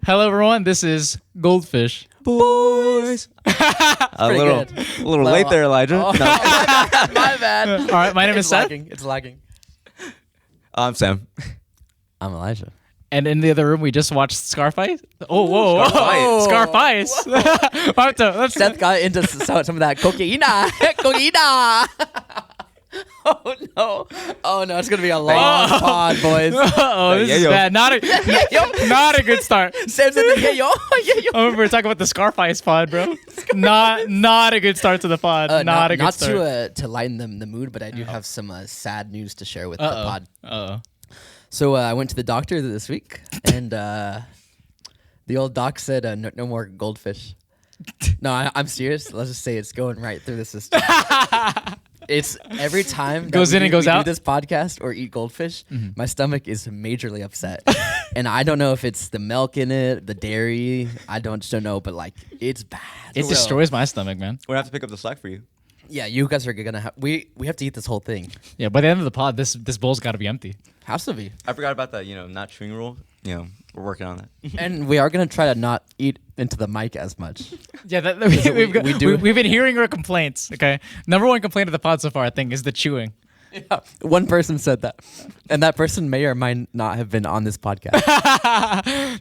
Hello, everyone. This is Goldfish. Boys. A little late there, Elijah. Oh, No. my bad. All right, my name is Seth. It's lagging. I'm Sam. I'm Elijah. And in the other room, we just watched Scarface. Oh, whoa, Scarface. Scarface. Let's Seth got into some of that cocaina. Cocaina. Oh no, it's gonna be a long pod, boys. Oh, this is yo. bad. Not a good start. Sam's in the yeah yo. Oh, we're talking about the Scarface pod, bro. Not a good start to the pod. Not a good start. To lighten the mood, but I do have some sad news to share with the pod. Uh-oh. So I went to the doctor this week, and the old doc said no more goldfish. No, I'm serious. Let's just say it's going right through the system. It's every time Goes in and goes out? do this podcast or eat goldfish, my stomach is majorly upset, and I don't know if it's the milk in it, the dairy. I just don't know, but like it's bad. It destroys my stomach, man. We're gonna have to pick up the slack for you. Yeah, you guys are gonna have we have to eat this whole thing. Yeah, by the end of the pod, this bowl's got to be empty. Has to be. I forgot about that, not chewing rule. We're working on that. And we are gonna try to not eat into the mic as much. Yeah, we've been hearing your complaints. Okay, number one complaint of the pod so far, I think, is the chewing. Yeah. One person said that, and that person may or might not have been on this podcast.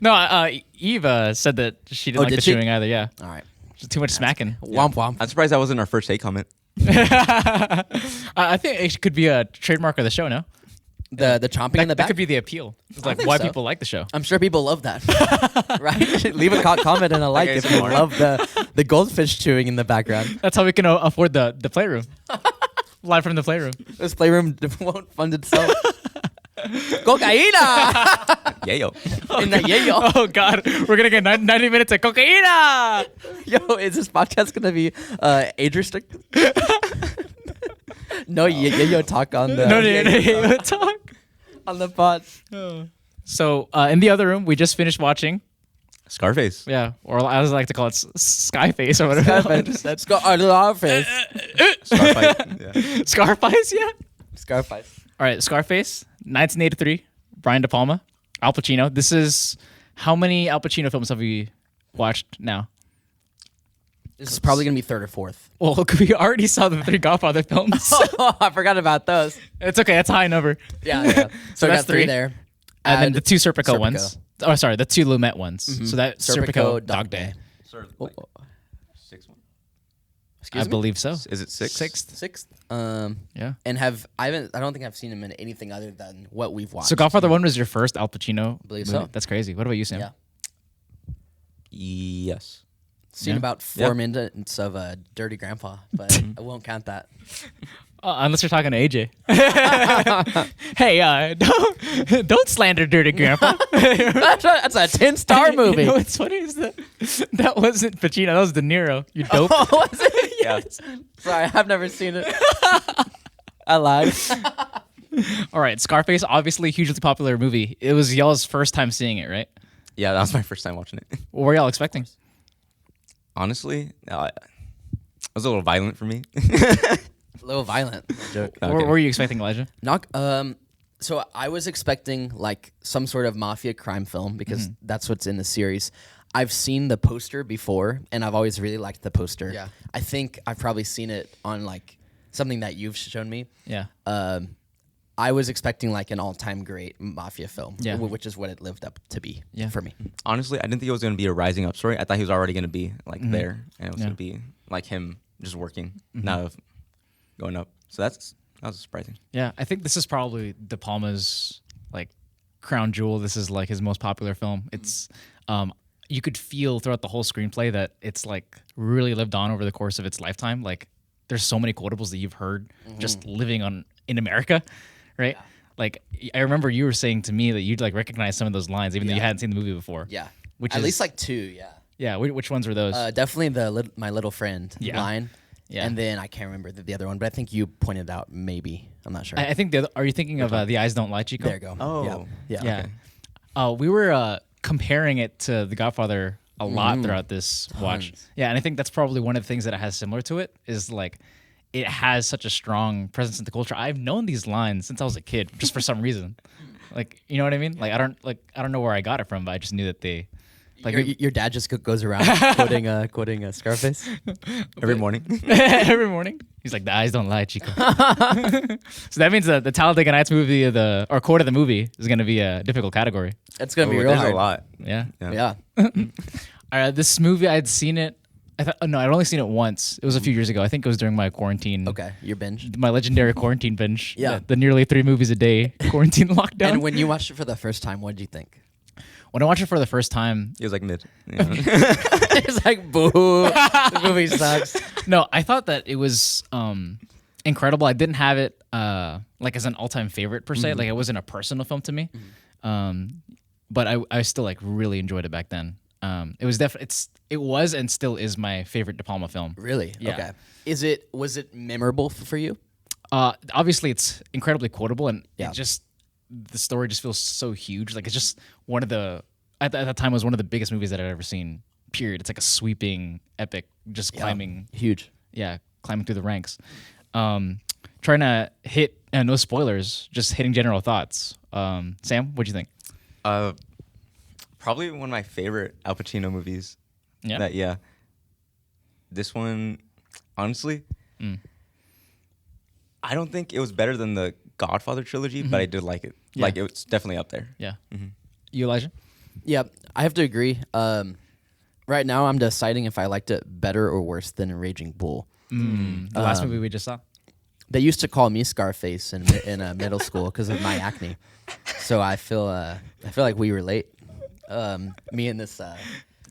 No, Eva said that she didn't like the chewing either. Yeah, All right. just too much smacking. Womp womp. I'm surprised that wasn't our first hate comment. I think it could be a trademark of the show. No, The chomping in the that back. could be the appeal. It's I like think why so. people like the show. I'm sure people love that, right? Leave a comment and a like Okay, if you smart. love the goldfish chewing in the background. That's how we can afford the playroom. Live from the playroom. This playroom won't fund itself. Cocaina Yeah, yo. in the yayo. Oh God, we're gonna get 90 minutes of cocaina. Yo, is this podcast gonna be age restricted? No yayo talk on the No, talk. on the pod. So in the other room, we just finished watching. Scarface. Yeah, or as I like to call it, Skyface or whatever. Scarface. Scarface. Scarface. Yeah. Scarface, yeah. Scarface. All right, Scarface, 1983, Brian De Palma, Al Pacino. This is how many Al Pacino films have we watched now? This is probably gonna be third or fourth. Well, we already saw the 3 Godfather films. Oh, I forgot about those. It's okay, that's a high number. Yeah. So we that's got 3 3. there. And then the 2 Serpico Serpico. ones. Oh, sorry, the 2 Lumet ones. So that Serpico, Dog Day. Sir, Oh, sixth one. excuse I me? believe so. Is it sixth? Sixth. Yeah. And I don't think I've seen him in anything other than what we've watched. So Godfather 1 was your first Al Pacino Believe movie? so. That's crazy. What about you, Sam? Yeah. Yes. Seen Yeah. about 4 minutes of Dirty Grandpa, but I won't count that. Unless you're talking to AJ. Hey, don't slander Dirty Grandpa. That's a 10-star movie. You know what's funny is that wasn't Pacino. That was De Niro. You dope. Oh, was it? Yes. Sorry, I've never seen it. I lied. All right, Scarface, obviously hugely popular movie. It was y'all's first time seeing it, right? Yeah, that was my first time watching it. What were y'all expecting? Honestly, it was a little violent for me. A little violent. Joke. What were you expecting, Elijah? So I was expecting like some sort of mafia crime film because that's what's in the series. I've seen the poster before, and I've always really liked the poster. Yeah. I think I've probably seen it on like something that you've shown me. Yeah. I was expecting like an all-time great mafia film, Yeah. which is what it lived up to be for me. Honestly, I didn't think it was going to be a rising up story. I thought he was already going to be like there, and it was Yeah. going to be like him just working, not going up. So that was surprising. Yeah, I think this is probably De Palma's like crown jewel. This is like his most popular film. It's you could feel throughout the whole screenplay that it's like really lived on over the course of its lifetime. Like there's so many quotables that you've heard just living in America, right? Like I remember you were saying to me that you'd like recognize some of those lines even though you hadn't seen the movie before. Yeah. Which At is, least like 2, yeah. yeah. Which ones were those? Definitely my little friend line. Yeah. And then I can't remember the other one, but I think you pointed out maybe. I'm not sure. I think are you thinking of The Eyes Don't Lie, Chico? There you go. Oh. Yeah. Yeah. We were comparing it to The Godfather a lot throughout this watch. Yeah, and I think that's probably one of the things that it has similar to it is like it has such a strong presence in the culture. I've known these lines since I was a kid, just for some reason. Like, you know what I mean? Like I don't know where I got it from, but I just knew that they Like Your dad just goes around quoting Scarface. Every morning. every morning. He's like, the eyes don't lie, Chico. So that means the Talladega Nights movie, or quote of the movie, is going to be a difficult category. It's gonna be real There's hard. a lot. Yeah. Yeah. All right, this movie, I'd seen it. No, I'd only seen it once. It was a few years ago. I think it was during my quarantine. Okay, your binge. My legendary quarantine binge. Yeah. The nearly 3 movies a day quarantine lockdown. And when you watched it for the first time, what did you think? When I watched it for the first time, He was like mid. You know? It's like, boo, the movie sucks. no, I thought that it was incredible. I didn't have it like as an all-time favorite per se. Like it wasn't a personal film to me, but I still like really enjoyed it back then. It was it was and still is my favorite De Palma film. Really? Yeah. Okay. Was it memorable for you? Obviously, it's incredibly quotable, and Yeah. the story just feels so huge. Like it's just one of the at that time it was one of the biggest movies that I'd ever seen. Period. It's like a sweeping epic, just climbing. Huge. Yeah, climbing through the ranks. Trying to hit no spoilers, just hitting general thoughts. Sam, what'd you think? Probably one of my favorite Al Pacino movies. Yeah. This one, honestly, I don't think it was better than the Godfather trilogy, but I did like it. Yeah. Like it's definitely up there. Yeah. You, Elijah? Yeah, I have to agree. Right now, I'm deciding if I liked it better or worse than Raging Bull. The last movie we just saw. They used to call me Scarface in middle school because of my acne. So I feel like we relate. Me and this.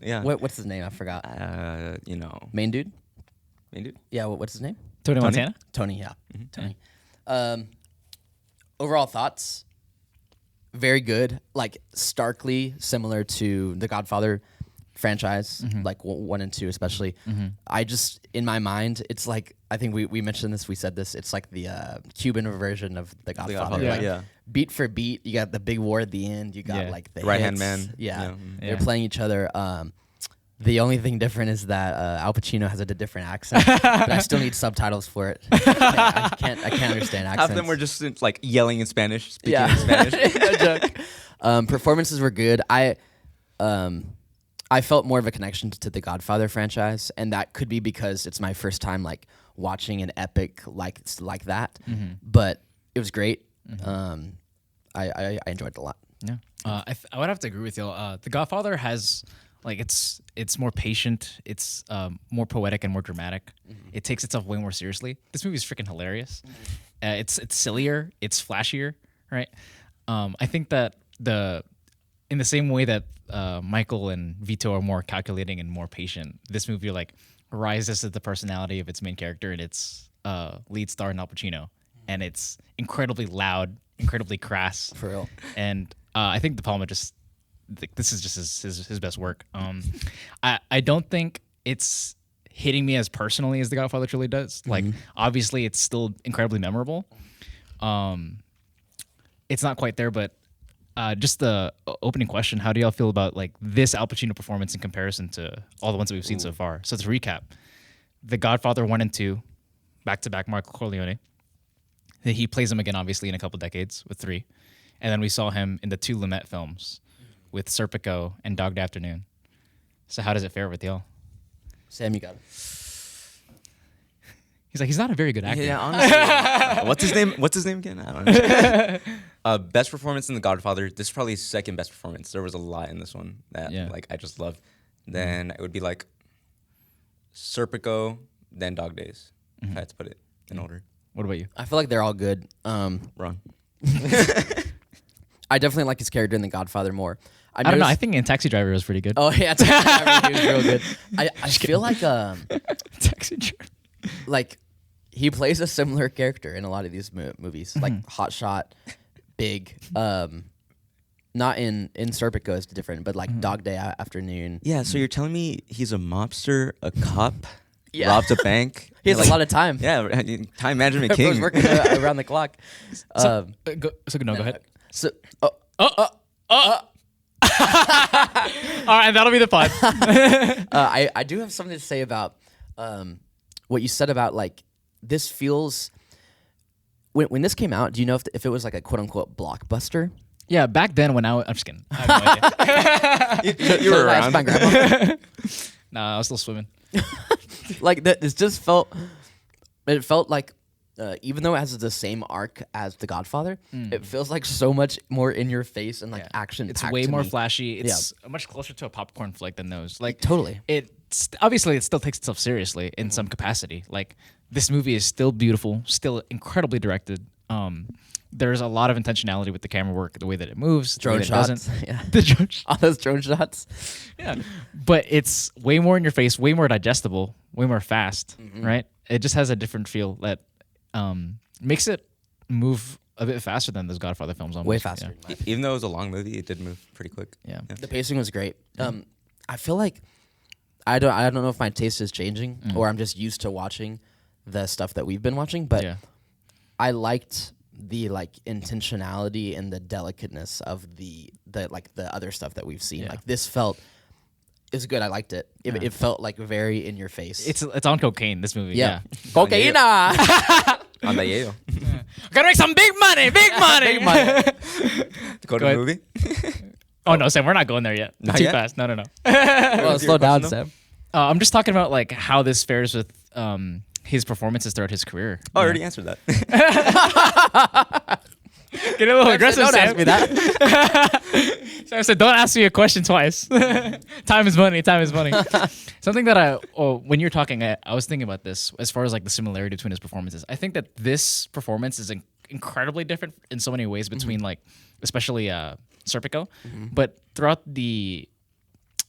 Yeah. What's his name? I forgot. You know, Main dude. main dude. Yeah. What's his name? Tony Montana? Tony. Yeah. Tony. Overall thoughts. Very good. Like starkly similar to the Godfather franchise, like 1 and 2 especially. I just, in my mind, it's like, I think we mentioned this, we said this, it's like the Cuban version of the Godfather. Godfather, Like, yeah. beat for beat, you got the big war at the end, you got Yeah. like the Right-hand hits. man. Yeah. Yeah. They're Yeah. playing each other. The only thing different is that Al Pacino has a different accent, but I still need subtitles for it. I can't understand accents. Half of them were just like yelling in Spanish, speaking Yeah. in Spanish. No joke. Performances were good. I felt more of a connection to the Godfather franchise, and that could be because it's my first time like watching an epic like that. But it was great. I enjoyed it a lot. Yeah. I would have to agree with you. The Godfather has like it's more patient. It's more poetic and more dramatic. It takes itself way more seriously. This movie is freaking hilarious. It's sillier. It's flashier, right? I think that in the same way that Michael and Vito are more calculating and more patient, this movie like rises to the personality of its main character and its lead star, Al Pacino, and it's incredibly loud, incredibly crass, For real. and I think De Palma just this is just his best work. I don't think it's hitting me as personally as the Godfather trilogy does. Like obviously it's still incredibly memorable. It's not quite there, but just the opening question: how do y'all feel about like this Al Pacino performance in comparison to all the ones that we've seen so far? So to recap, The Godfather 1 and 2, back to back, Michael Corleone. He plays him again, obviously, in a couple decades with 3, and then we saw him in the 2 Lumet films with Serpico and Dog Day Afternoon. So how does it fare with y'all? Sam, you got it. He's like, he's not a very good actor. Yeah, honestly. What's his name again? I don't know. Best performance in The Godfather. This is probably his second best performance. There was a lot in this one that like I just loved. Then it would be like Serpico, then Dog Days. If I had to put it in order. What about you? I feel like they're all good. Wrong. I definitely like his character in The Godfather more. I don't know. I think in Taxi Driver was pretty good. Oh yeah, he was real good. I feel like Taxi Driver. like he plays a similar character in a lot of these movies, like Hot Shot, Big. Not in Serpico is different, but like Dog Day Afternoon. Yeah, so you're telling me he's a mobster, a cop, Yeah. robs a bank? He has a lot of time. Yeah, time management Everyone's king. working around the clock. Go ahead. So, All right, that'll be the pod. I do have something to say about what you said about like this feels when this came out. Do you know if it was like a quote unquote blockbuster? Yeah, back then when I'm just kidding. I have no idea. You were That's around. my grandma. Nah, I was still swimming. Like that, it just felt. It felt like, even though it has the same arc as The Godfather, it feels like so much more in your face and like action. It's way more flashy. It's much closer to a popcorn flick than those. Like Totally. It's obviously it still takes itself seriously in some capacity. Like this movie is still beautiful, still incredibly directed. There's a lot of intentionality with the camera work, the way that it moves, Drone the way that it shots. doesn't. Yeah. The drone All those drone shots. Yeah, but it's way more in your face, way more digestible, way more fast, right? It just has a different feel that makes it move a bit faster than those Godfather films. Almost. Way faster. Yeah. Even though it was a long movie, it did move pretty quick. Yeah. The pacing was great. I feel like I don't know if my taste is changing or I'm just used to watching the stuff that we've been watching, but Yeah. I liked the like intentionality and the delicateness of the other stuff that we've seen. Yeah. Like this felt is good. I liked it. It felt like very in your face. It's on cocaine. This movie. Yeah. Cocaína. On the Yale. Gotta make some big money. Big money. Big money. Go to Go the ahead. movie. Oh no, Sam, we're not going there yet. Not Too yet? fast. No. Well, slow your down, question, Sam. I'm just talking about like how this fares with his performances throughout his career. Oh, I already answered that. Get a little aggressive, Don't Sam. ask me that. So I said, don't ask me a question twice. Time is money. Time is money. Something that when you were talking, I was thinking about this as far as like the similarity between his performances. I think that this performance is incredibly different in so many ways between like, especially Serpico, but throughout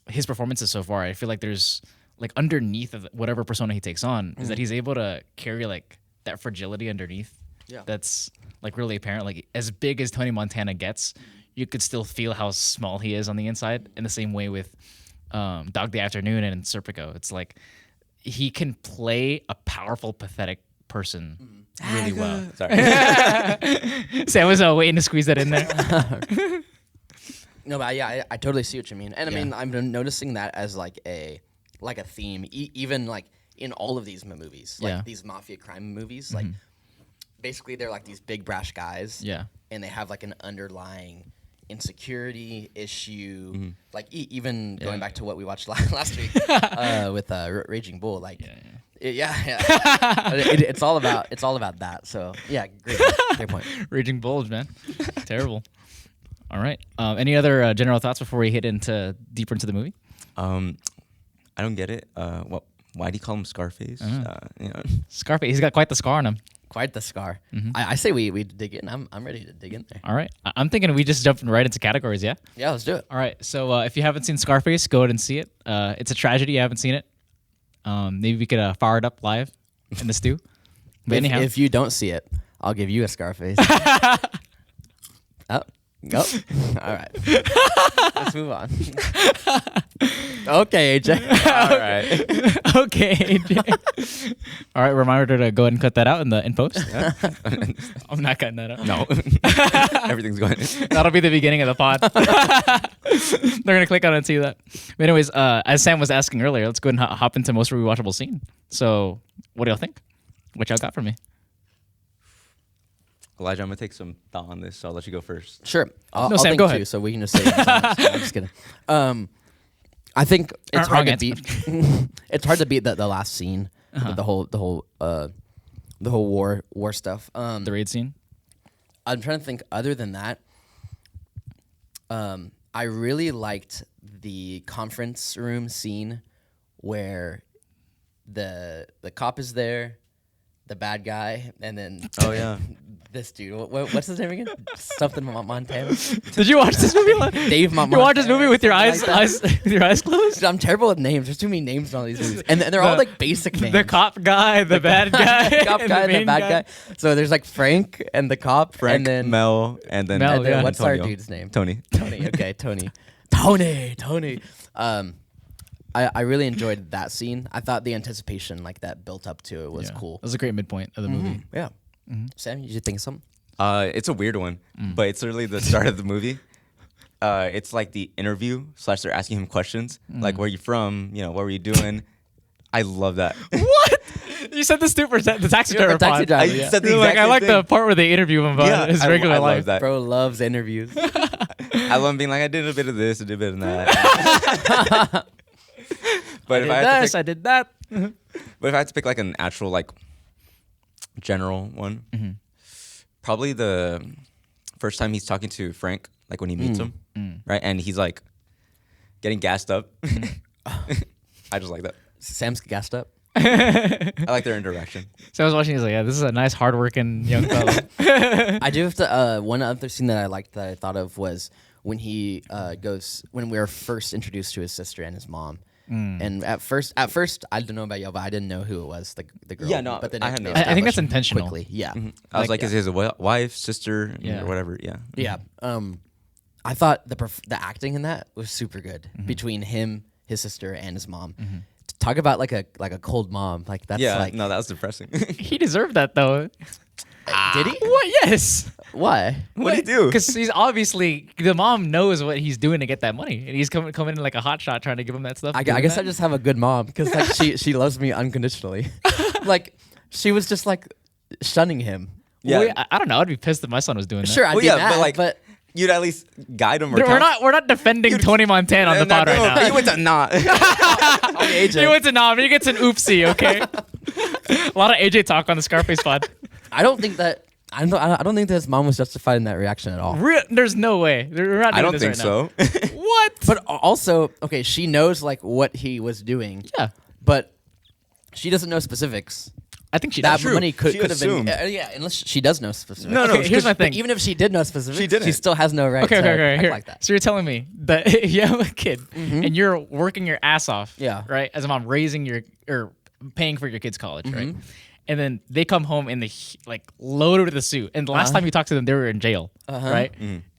his performances so far, I feel like there's like underneath of whatever persona he takes on is that he's able to carry like that fragility underneath. Yeah. That's like really apparent. Like as big as Tony Montana gets, you could still feel how small he is on the inside. In the same way with Dog Day Afternoon and Serpico, it's like he can play a powerful, pathetic person really well. Sorry. Sam was waiting to squeeze that in there. No, but yeah, I totally see what you mean, and I mean I'm noticing that as like a theme, even like in all of these movies, like these mafia crime movies, like basically they're like these big brash guys, and they have like an underlying insecurity issue, like even going back to what we watched last week with Raging Bull, like it's all about that. So yeah, great point. Raging Bulge, man. Terrible. All right. Any other general thoughts before we hit deeper into the movie? I don't get it. Why do you call him Scarface? You know. Scarface. He's got quite the scar on him. Quite the scar. I say we dig in. I'm ready to dig in there. All right. I'm thinking we just jump right into categories, yeah? Yeah, let's do it. All right. So if you haven't seen Scarface, go ahead and see it. It's a tragedy you haven't seen it. Maybe we could fire it up live in the stew. But anyhow. If you don't see it, I'll give you a Scarface. Oh. Go. All right. Let's move on. Okay, AJ. All right. Okay, AJ. All right. Reminder to go ahead and cut that out in post. Yeah. I'm not cutting that out. No. Everything's going. That'll be the beginning of the pod. They're gonna click on it and see that. But anyways, as Sam was asking earlier, let's go ahead and hop into most rewatchable scene. So, what do y'all think? What y'all got for me? Elijah, I'm gonna take some thought on this, so I'll let you go first. Sure. I'll Sam, think go too, ahead. so we can just say it. I'm just kidding. I think it's hard to beat. It's hard to beat the last scene, the whole war stuff. The raid scene. I'm trying to think. Other than that, I really liked the conference room scene where the cop is there, the bad guy, and then this dude. What's his name again? Something Montana. Did you watch this movie? Dave Montana. You watch this movie with your eyes closed? Dude, I'm terrible with names. There's too many names in all these movies, and they're all like basic names. The cop guy, the bad guy, the cop and guy, and the main bad guy. So there's like Frank and the cop, Frank, and then Mel, and then Mel, yeah. what's Antonio. our dude's name? Tony. Tony. Okay, Tony. I really enjoyed that scene. I thought the anticipation like that built up to it was cool. It was a great midpoint of the movie. Yeah. Sam, you should think of something? It's a weird one, but it's literally the start of the movie. It's like the interview / they're asking him questions, like where you from, what were you doing? I love that. What? You said this too for the taxi Yeah, driver. for taxi pod. driver, I yeah. said the You're exact like, I same like thing. the part where they interview him about his regular I life. love that. Bro loves interviews. I love being like, I did a bit of this, I did a bit of that. But if I had to pick, I did that. but if I had to pick like an actual like general one, probably the first time he's talking to Frank, like when he meets him, right? And he's like getting gassed up. I just like that. Sam's gassed up. I like their interaction. So I was watching. He's like, yeah, this is a nice, hardworking young fellow. I do have to. One other scene that I liked that I thought of was when he when we were first introduced to his sister and his mom. And at first, I don't know about y'all, but I didn't know who it was, the girl. Yeah, no, but then I had no they I think that's established intentional. Quickly, yeah, I was like, is his wife, sister, Yeah. or whatever? Yeah. yeah. I thought the acting in that was super good between him, his sister, and his mom. Talk about like a cold mom, like that's Yeah, like no, that was depressing. He deserved that though. did he? What? Yes. Why? What did he do? Because he's obviously the mom knows what he's doing to get that money, and he's coming in like a hot shot trying to give him that stuff. I doing guess that. I just have a good mom because like she loves me unconditionally. Like she was just like shunning him. Yeah. Well, I don't know. I'd be pissed if my son was doing that. Sure, I Well, did yeah, that, but like, but you'd at least guide him. Or We're not defending Tony Montana on the pod right now. You went to not. okay, AJ, He went to Nam. He gets an oopsie. Okay. A lot of AJ talk on the Scarface pod. I don't think that. I don't think that his mom was justified in that reaction at all. There's no way. We're not doing I don't this think right so. Now. What? But also, okay, she knows like what he was doing. Yeah. But she doesn't know specifics. I think she That does. True. money could She have been. assumed. Yeah, unless she does know specifics. No, Okay, here's my But thing. even if she did know specifics, She didn't. she still has no right Okay, to okay. act Here. like that. So you're telling me that if you have a kid and you're working your ass off, Yeah. right, as a mom, raising your or paying for your kid's college, right, and then they come home in the like loaded with a suit, and the last time you talked to them, they were in jail, right?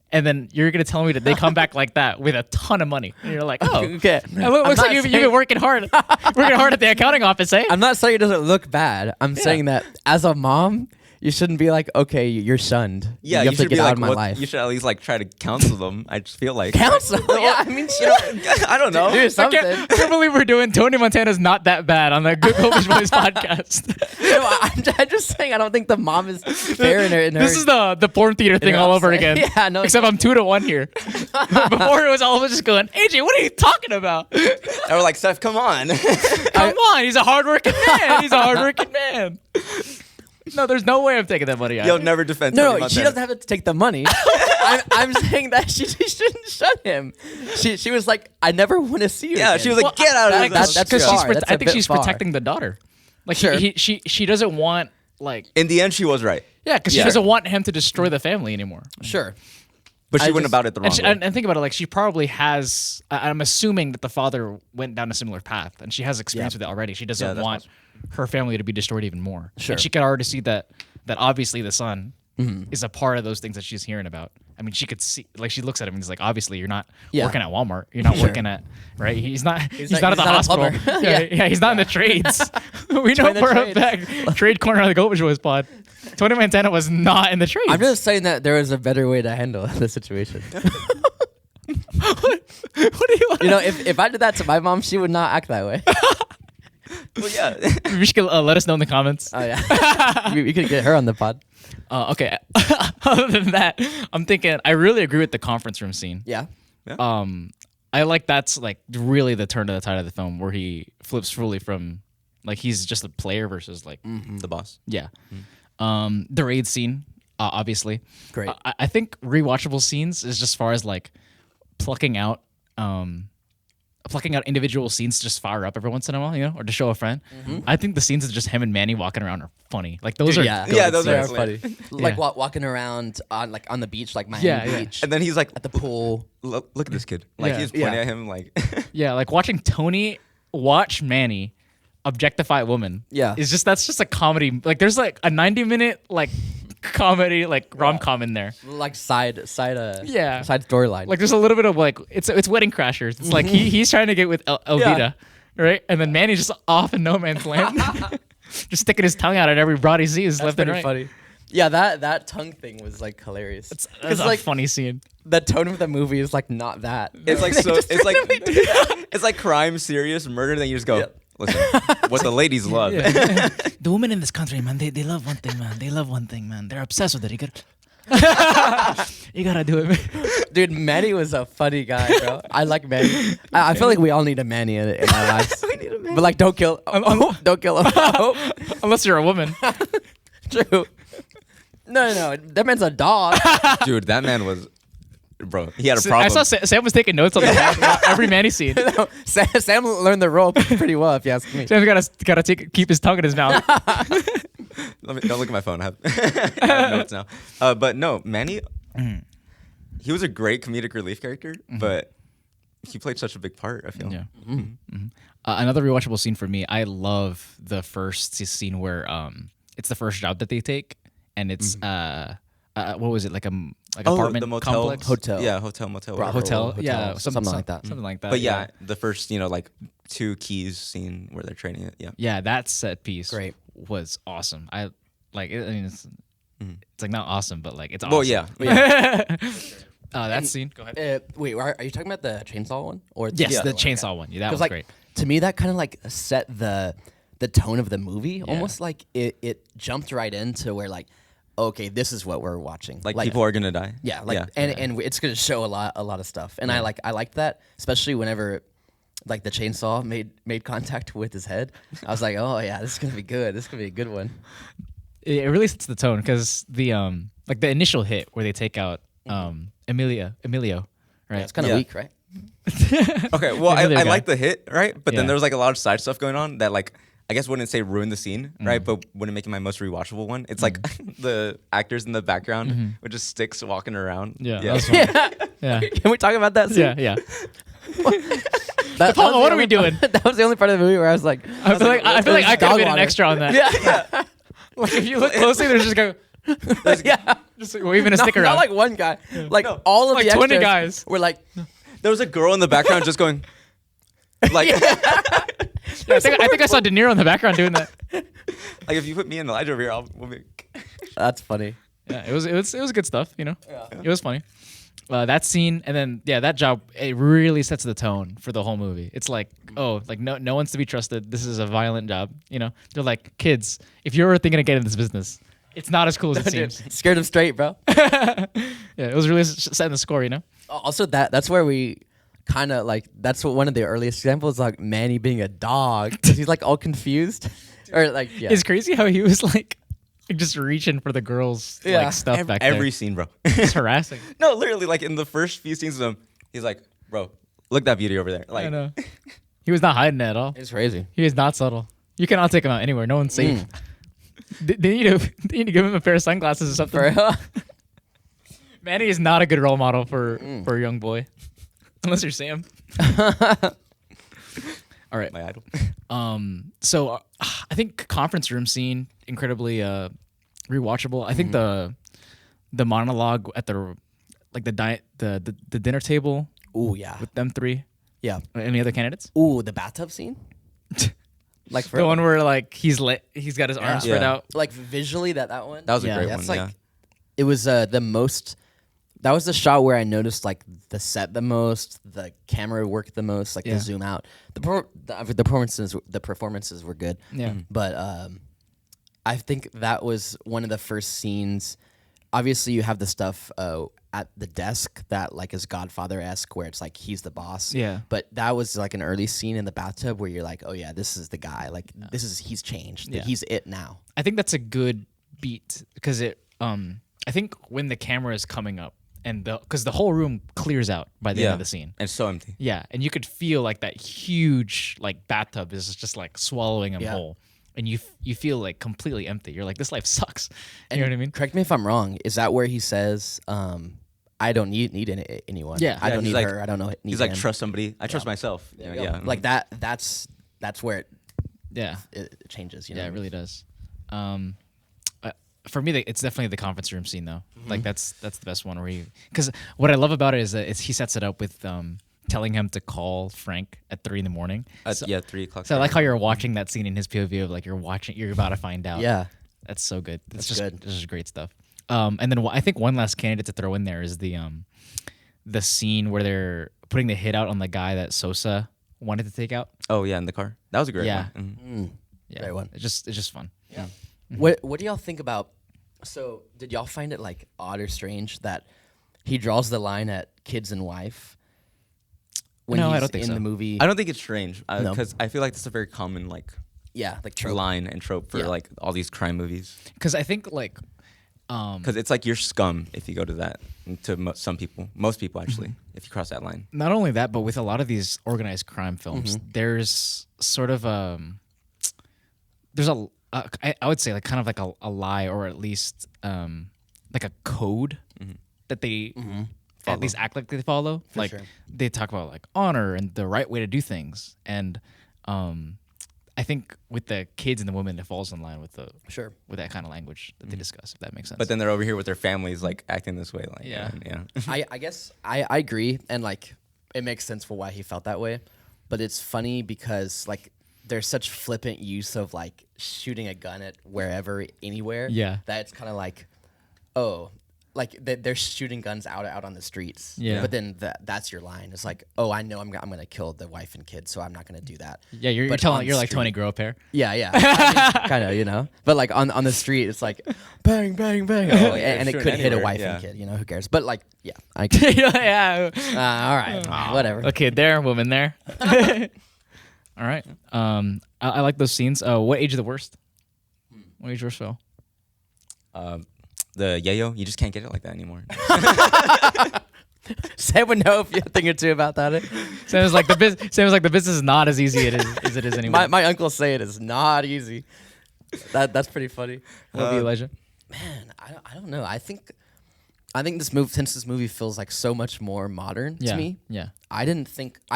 And then you're gonna tell me that they come back like that with a ton of money, and you're like, oh, Okay. it looks like you've been working hard at the accounting office, eh? I'm not saying it doesn't look bad. I'm saying that as a mom, you shouldn't be like, okay, you're shunned. Yeah, you have to should get be out like, of my life. You should at least like try to counsel them. I just feel like Counsel? Yeah, I mean, sure. I don't know. Do I something. can't believe we're doing Tony Montana's Not That Bad on the Good Coach Boys podcast. No, I'm just saying I don't think the mom is fair in her. This is the porn theater thing her all over upset. again. Yeah, no. Except I'm 2-1 here. Before it was all just going, AJ, what are you talking about? They were like, Seth, come on. Come on, he's a hardworking man. He's a hardworking man. No, there's no way I'm taking that money out. You'll never defend. Tony No, she Montana. doesn't have to take the money. I'm saying that she shouldn't shut him. She was like, I never want to see you. Yeah, again. she was like, get out of Like, this. that's because far. That's I a think bit she's far. protecting the daughter. Like Sure. she doesn't want like In the end, she was right. yeah, because she Yeah. doesn't want him to destroy the family anymore. Sure. But she I went just- about it the wrong way. And think about it, like she probably has. I'm assuming that the father went down a similar path, and she has experience with it already. She doesn't that's want her family to be destroyed even more. Sure. And she could already see that obviously the son is a part of those things that she's hearing about. I mean, she could see, like, she looks at him and he's like, obviously, you're not Yeah. working at Walmart. You're not Sure. working at right. He's not at the he's not a hospital. plumber. yeah, Yeah. yeah, he's not in the trades. We know in the for a trades. fact. Trade corner on the Goldfish Boys pod. Tony Montana was not in the trades. I'm just saying that there was a better way to handle the situation. What do you want? You know, if I did that to my mom, she would not act that way. Well, yeah. You should let us know in the comments. Oh yeah, we could get her on the pod. Okay. Other than that, I'm thinking I really agree with the conference room scene. Yeah. I like that's like really the turn to the tide of the film where he flips fully from like he's just a player versus like The boss. yeah. The raid scene, obviously. Great. I think rewatchable scenes is just far as like plucking out individual scenes to just fire up every once in a while, you know, or to show a friend. I think the scenes of just him and Manny walking around are funny. Like those are Yeah. good Yeah, those They are are funny. excellent. Like Yeah. walking around on the beach, like Miami Yeah. Beach, And then he's like, at the pool. look at this kid. Like Yeah. he's pointing Yeah. at him like, Yeah, like watching Tony watch Manny objectify a woman. Yeah. That's just a comedy. Like there's like a 90-minute like comedy like rom-com in there. Like side Yeah. side storyline. Like there's a little bit of like it's Wedding Crashers. It's like he's trying to get with Elvita, right? And then Manny's just off in no man's land, just sticking his tongue out at every broad he sees left and right. funny. Yeah, that tongue thing was like hilarious. That's a like funny scene. the tone of the movie is like not that. it's like They so, just it's like, randomly do that. it's like crime, serious, murder. Then you just go, Yep. Listen, what the ladies love. The women in this country, man, they love one thing, man. They love one thing, man. They're obsessed with it. You gotta do it, man. Dude, Manny was a funny guy, bro. I like Manny. I feel like we all need a Manny in our lives. We need a Manny. But like, don't kill don't kill him. Unless you're a woman. True. No. That man's a dog. Dude, that man was, bro. He had a problem. I saw Sam was taking notes on every Manny scene. No, Sam learned the role pretty well, if you ask me. Sam's gotta keep his tongue in his mouth. Don't look at my phone. I have, I have notes now. But no, Manny, he was a great comedic relief character, but he played such a big part, I feel. Yeah. Another rewatchable scene for me, I love the first scene where it's the first job that they take, and it's what was it, like apartment the motel, complex, hotel. Yeah, hotel, motel, hotel, yeah, something like that. something like that. But yeah, the first, like 2 keys scene where they're trading it. Yeah, that set piece, Great. was awesome. I like it. I mean, it's like not awesome, but like it's awesome. Well, yeah. That scene. Go ahead. Wait, are you talking about the chainsaw one? Or Yes, the chainsaw one. Yeah, that was like, great. To me, that kind of like set the tone of the movie. Almost like it jumped right into where like, okay, this is what we're watching. Like people are gonna die. Yeah, and it's gonna show a lot of stuff. And I liked that, especially whenever like the chainsaw made contact with his head. I was like, oh yeah, this is gonna be good. This is gonna be a good one. It really sets the tone because the like the initial hit where they take out Emilio, right? Yeah, it's kind of weak, right? Okay, well, I guy. like the hit, right? But then Yeah. there was like a lot of side stuff going on that like I guess wouldn't say ruin the scene, right? But wouldn't make it my most rewatchable one. It's like the actors in the background with just sticks walking around. Yeah, that was fun. Yeah. Can we talk about that scene? Yeah. That Palma, was what the are we only doing? That was the only part of the movie where I was like, I feel like I could have dog been an water. extra on that. Yeah. Like if you look closely, there's just go. Yeah. Just waving a stick Not around. like one guy. Like all of Like the 20 extras guys. were like, There was a girl in the background just going like Yeah, I think I saw De Niro in the background doing that. like if you put me and Elijah over here, we'll be that's funny. Yeah, it was good stuff. You know, it was funny. That scene and then that job, it really sets the tone for the whole movie. It's like no one's to be trusted. This is a violent job. You know, they're like, kids, if you're ever thinking of getting in this business, it's not as cool as it seems. Scared him straight, bro. Yeah, it was really setting the score. You know. Also, that's where we kind of like that's what one of the earliest examples, like Manny being a dog 'cause he's like all confused or like It's crazy how he was like just reaching for the girls like stuff back there. every scene, bro. It's harassing. No, literally, like in the first few scenes of him, he's like, bro, look that beauty over there. Like, I know. He was not hiding it at all. It's crazy. He is not subtle. You cannot take him out anywhere. No one's safe. They need to give him a pair of sunglasses or something. Manny is not a good role model for a young boy, unless you're Sam. All right. my idol. So I think conference room scene incredibly rewatchable. I think the monologue at the dinner table Ooh, yeah. with them three. Yeah. Any other candidates? Ooh, the bathtub scene? Like for The one where like he's got his arms spread Yeah. out. like visually that one? That was a Yeah. great That's one. like Yeah. it was the most. That was the shot where I noticed like the set the most, the camera worked the most, like Yeah. the zoom out. The performances were good. Yeah. But I think that was one of the first scenes. Obviously, you have the stuff at the desk that like is Godfather-esque, where it's like he's the boss. Yeah. But that was like an early scene in the bathtub where you're like, oh yeah, this is the guy. Like he's changed. Yeah. He's it now. I think that's a good beat because I think when the camera is coming up and because the whole room clears out by the end of the scene. And it's so empty. Yeah, and you could feel like that huge like bathtub is just like swallowing him whole, and you feel like completely empty. You're like, this life sucks. You know what I mean? Correct me if I'm wrong. Is that where he says, I don't need anyone? Yeah. I don't he's need like- her. I don't know. Need He's like, him. trust somebody. I trust myself. Yeah. Like that. That's where Yeah, it changes. You know? yeah, it really does. For me, it's definitely the conference room scene though. Like that's the best one where because what I love about it is that he sets it up with telling him to call Frank at 3 a.m. Yeah, 3 o'clock. So I like how you're watching that scene in his POV of like you're about to find out. Yeah. That's so good. That's That's just good. This is great stuff. And then I think one last candidate to throw in there is the scene where they're putting the hit out on the guy that Sosa wanted to take out. Oh yeah, in the car. That was a great Yeah. one. Yeah, Great one. It's just fun. Yeah. What do y'all think about? So did y'all find it like odd or strange that he draws the line at kids and wife when No, he's I don't think in so. the movie? I don't think it's strange No. because I feel like that's a very common like Yeah, like trope. line and trope for Yeah. like all these crime movies. Because I think like Because it's like you're scum if you go to that. To some people, most people actually, Mm-hmm. if you cross that line. not only that, but with a lot of these organized crime films, there's sort of there's I would say like kind of like a lie or at least like a code that they at least act like they follow. Like sure. they talk about like honor and the right way to do things, and I think with the kids and the women, it falls in line with the Sure. with that kind of language that they discuss. If that makes sense. But then they're over here with their families like acting this way. Like Yeah. yeah. I guess I agree, and like it makes sense for why he felt that way. But it's funny because like there's such flippant use of like shooting a gun at wherever, anywhere. Yeah. That it's kind of like, oh, like they're shooting guns out on the streets. Yeah. But then that's your line. It's like, oh, I know I'm gonna kill the wife and kids, so I'm not gonna do that. yeah, you're But telling on you're the like Tony street- Grow pair. Yeah, yeah. Kind of, you know. But like on the street, it's like bang, bang, bang. Oh, and it shooting could hit a anywhere, wife yeah. and kid. You know, who cares? But like, yeah, I yeah. all right, whatever. A kid there, woman there. All right. I like those scenes. What age is the worst? What age is the worst, Phil? The yayo, you just can't get it like that anymore. Sam would know if you had a thing or two about that. Sam's like the business is not as easy as it is anymore. My uncles say it is not easy. That's pretty funny. What be Elijah? Man, I don't know. I think this movie, since this movie feels like so much more modern Yeah. to me. Yeah. I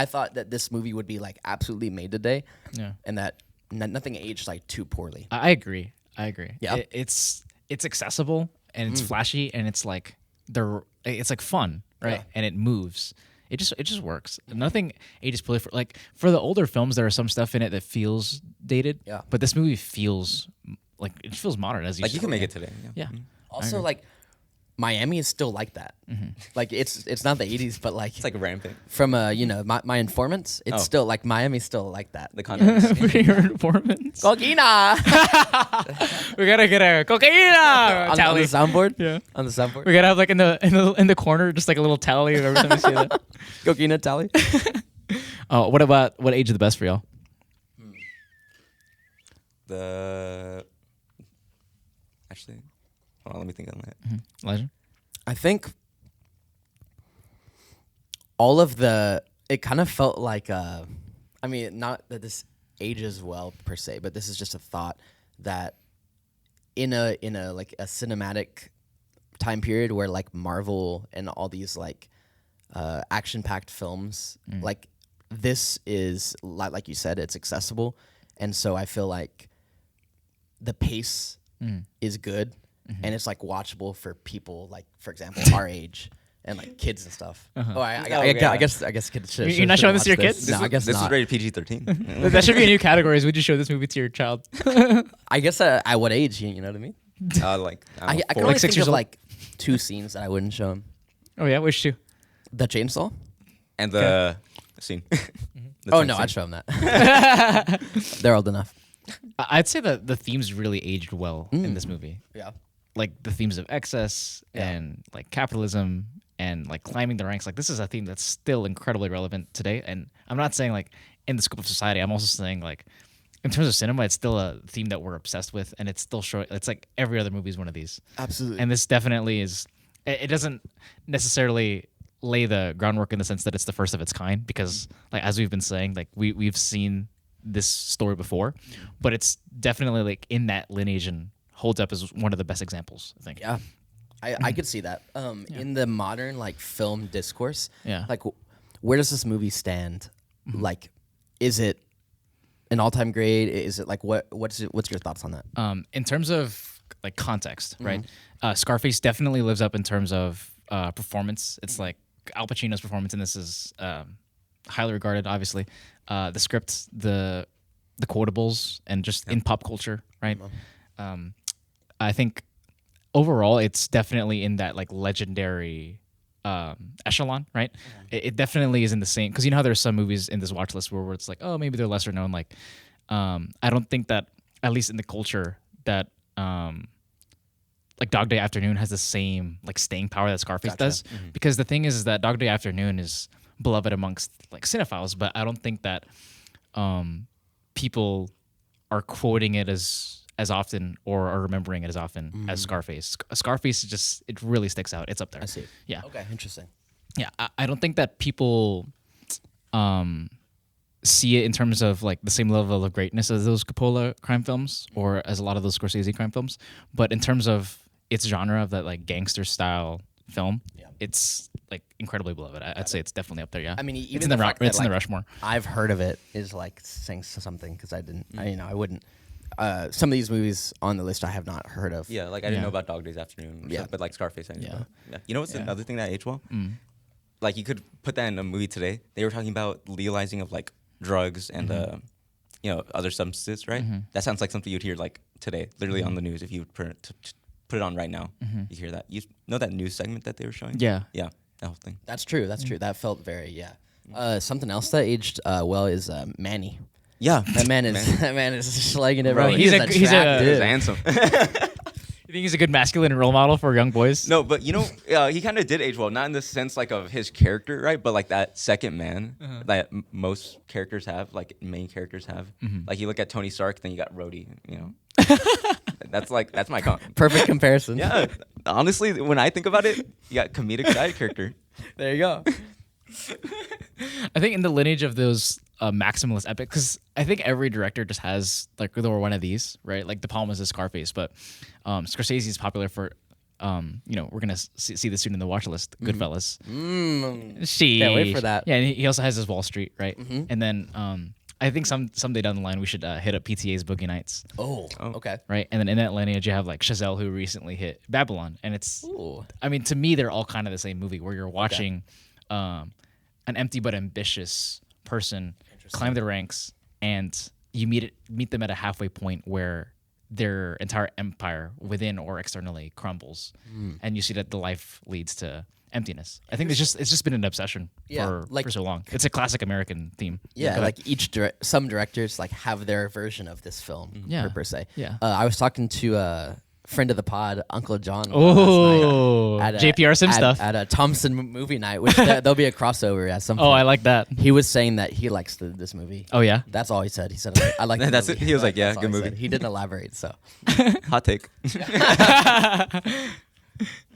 thought that this movie would be like absolutely made today, Yeah. and that nothing aged like too poorly. I agree. Yeah. It's accessible and it's flashy and it's like it's like fun, right? Yeah. And it moves. It just works. Nothing ages poorly for the older films. There are some stuff in it that feels dated. Yeah. But this movie feels like it feels modern as you Like you said. can make it today. Yeah. Also, like Miami is still like that. Like it's not the 80s, but like It's like rampant. from my informants, it's Oh. still like Miami's still like that. The context. For your informants. Coquina We gotta get a cocaina on the tally. soundboard. Yeah. On the soundboard. We gotta have like in the corner just like a little tally every time we say that. Coquina tally. What age is the best for y'all? Actually, hold on, let me think on that. Elijah? I think all of it kind of felt like I mean, not that this ages well per se, but this is just a thought that in a like a cinematic time period where like Marvel and all these like action packed films, like this is like you said, it's accessible, and so I feel like the pace is good, and it's like watchable for people like, for example, our age and like kids and stuff. Oh, I guess kids should. You're not showing this to your watch kids? No, I guess this not. is rated PG-13. That should be a new category. Would you show this movie to your child? I guess at what age? You know what I mean? Like I can four. only Like 6 think years of old? like 2 scenes that I wouldn't show him. Oh yeah, which two? The chainsaw. And the scene. The Oh tongue no, scene. I'd show him that. They're old enough. I'd say that the themes really aged well in this movie. Yeah. Like the themes of excess and like capitalism and like climbing the ranks. Like this is a theme that's still incredibly relevant today. And I'm not saying like in the scope of society. I'm also saying like in terms of cinema, it's still a theme that we're obsessed with, and it's still showing. It's like every other movie is one of these. Absolutely. And this definitely is. It doesn't necessarily lay the groundwork in the sense that it's the first of its kind, because like as we've been saying, like we've seen this story before, but it's definitely like in that lineage and holds up as one of the best examples, I think. Yeah, I could see that. In the modern like film discourse, Yeah. like where does this movie stand? Like, is it an all-time grade? Is it like what's your thoughts on that? In terms of like context, right? Scarface definitely lives up in terms of performance. It's like Al Pacino's performance in this is highly regarded, obviously. The script, the quotables, and just in pop culture, right? I think overall it's definitely in that like legendary echelon, right? It definitely is in the same, because you know how there's some movies in this watch list where it's like, oh, maybe they're lesser known. Like, I don't think that, at least in the culture, that like Dog Day Afternoon has the same like staying power that Scarface does. Because the thing is that Dog Day Afternoon is beloved amongst like cinephiles, but I don't think that people are quoting it as often or are remembering it as often as Scarface. Scarface is just, it really sticks out. It's up there. I see. Yeah. Okay, interesting. Yeah, I don't think that people see it in terms of like the same level of greatness as those Coppola crime films or as a lot of those Scorsese crime films, but in terms of its genre of that like gangster style film, it's like incredibly beloved. I'd say it's definitely up there. Yeah, I mean, even it's in the fact that, it's in the Rushmore. I've heard of it is like saying something because I didn't. I wouldn't. Some of these movies on the list I have not heard of. Yeah, like I didn't know about Dog Days Afternoon. Yeah. But like Scarface, I knew Yeah. about. Yeah. You know what's another thing that aged well? Like you could put that in a movie today. They were talking about legalizing of like drugs and other substances, right? That sounds like something you'd hear like today, literally on the news. If you put it on right now, you hear that. You know that news segment that they were showing? Yeah. Yeah, that whole thing. That's true. That's true. That felt very something else that aged well is Manny. Yeah, That man is slugging it, bro. Bro, he's attractive. he's handsome. You think he's a good masculine role model for young boys? No, but you know, he kind of did age well, not in the sense like of his character, right? But like that second man that most characters have, like main characters have. Like you look at Tony Stark, then you got Rhodey. You know, that's my Perfect comparison. Yeah, honestly, when I think about it, you got comedic side character. There you go. I think in the lineage of those maximalist epic, because I think every director just has like one of these, right? Like De Palma's is Scarface, but Scorsese is popular for, we're gonna see this soon in the watch list. Goodfellas. Can't wait for that. Yeah, and he also has his Wall Street, right? And then I think someday down the line we should hit up PTA's Boogie Nights. Oh, okay. Right, and then in that lineage you have like Chazelle, who recently hit Babylon, and it's, Ooh. I mean, to me they're all kind of the same movie where you're watching an empty but ambitious person climb the ranks, and you meet them at a halfway point where their entire empire, within or externally, crumbles, and you see that the life leads to emptiness. I think it's just been an obsession for so long. It's a classic American theme. Yeah, like some directors like have their version of this film per se. Yeah. I was talking to a friend of the pod, Uncle John. Oh, last night JPR Sim stuff at a Thompson movie night, which there'll be a crossover at some point. Oh, I like that. He was saying that he likes this movie. Oh yeah, That's all he said. He said, "I like." That's movie. it. He was like, "Yeah, That's all good he movie." said. He didn't elaborate, so Hot take.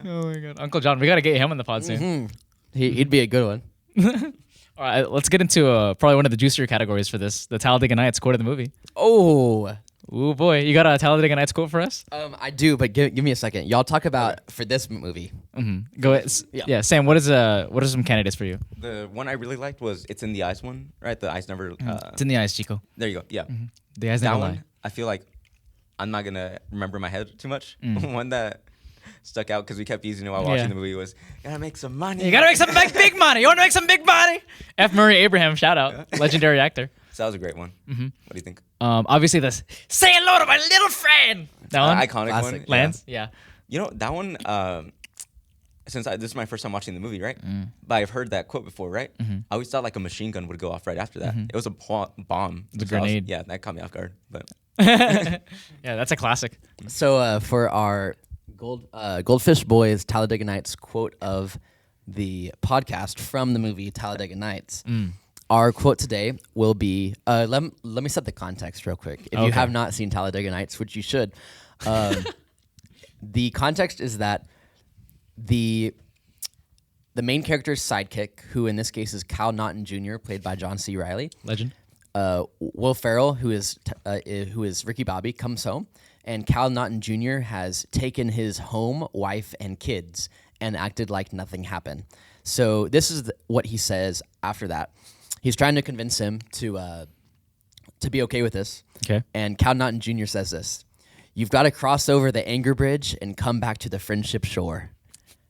Oh my god, Uncle John, we gotta get him on the pod soon. he'd be a good one. All right, let's get into probably one of the juicier categories for this: the Talladega Nights quote of the movie. Oh. Ooh boy, you got a Talladega Nights quote for us? I do, but give me a second. Y'all talk about for this movie. Go ahead. Yeah, Sam. What are some candidates for you? The one I really liked was "It's in the Eyes" one, right? The eyes never. It's in the eyes, Chico. There you go. Yeah, The eyes that never one. lie. I feel like I'm not gonna remember in my head too much. One that stuck out because we kept using it while watching the movie was "Gotta make some money." You gotta make some big money. You want to make some big money? F. Murray Abraham, shout out, legendary actor. So that was a great one. What do you think? Obviously, this "Say hello to my little friend." That one, Iconic Classic. one. Lance. Yeah. You know that one. Since this is my first time watching the movie, right? But I've heard that quote before, right? I always thought like a machine gun would go off right after that. It was a bomb. The So grenade. yeah, that caught me off guard. But Yeah, that's a classic. So for our Goldfish Boys Talladega Nights quote of the podcast from the movie Talladega Nights, our quote today will be, let me set the context real quick. If you have not seen Talladega Nights, which you should, the context is that the main character's sidekick, who in this case is Cal Naughton Jr., played by John C. Reilly, Legend. Will Ferrell, who is Ricky Bobby, comes home, and Cal Naughton Jr. has taken his home, wife, and kids and acted like nothing happened. So this is what he says after that. He's trying to convince him to be okay with this. Okay. And Cal Naughton Jr. says this: "You've got to cross over the anger bridge and come back to the friendship shore."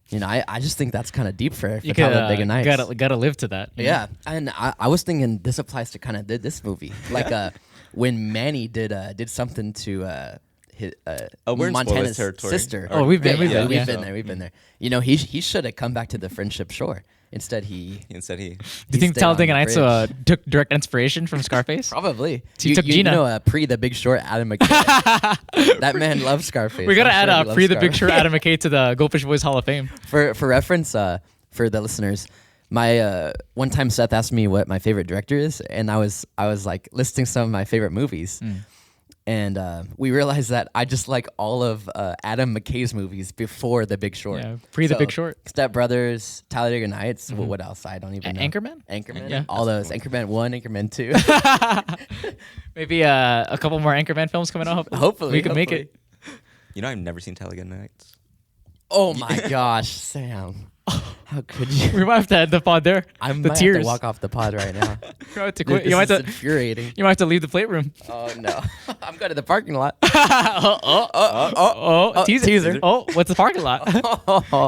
You know, I just think that's kind of deep for Talladega Nights. Gotta live to that. Yeah, and I was thinking this applies to kind of this movie. Like when Manny did something to we're in Montana's spoiler territory. sister. Oh, we've been- Yeah, we've yeah, been- we've yeah. been there. We've been there. You know, he should have come back to the friendship shore. Instead, he Do you he think stayed Talladega on the Nights bridge. took direct inspiration from Scarface? Probably. He took you Gina. know, pre The Big Short, Adam McKay. That man loves Scarface. We gotta I'm add sure he loves Pre the Big Scarface. Short Adam McKay to the Goldfish Boys Hall of Fame. For reference, for the listeners, my one time Seth asked me what my favorite director is, and I was like listing some of my favorite movies. And we realized that I just like all of Adam McKay's movies before The Big Short. Yeah, pre The Big Short. Step Brothers, Talladega Nights. What else? I don't even know. Anchorman? Anchorman. Yeah. All those. Anchorman 1, Anchorman 2. Maybe a couple more Anchorman films coming up. Hopefully. we can make it. You know, I've never seen Talladega Nights. Oh my gosh, Sam. How could you? We might have to end the pod there. I the might tears. have to walk off the pod right now. You might have to Dude, quit. this You might is have to. infuriating. You might have to leave the plate room. Oh no. I'm going to the parking lot. Teaser. Oh, what's the parking lot?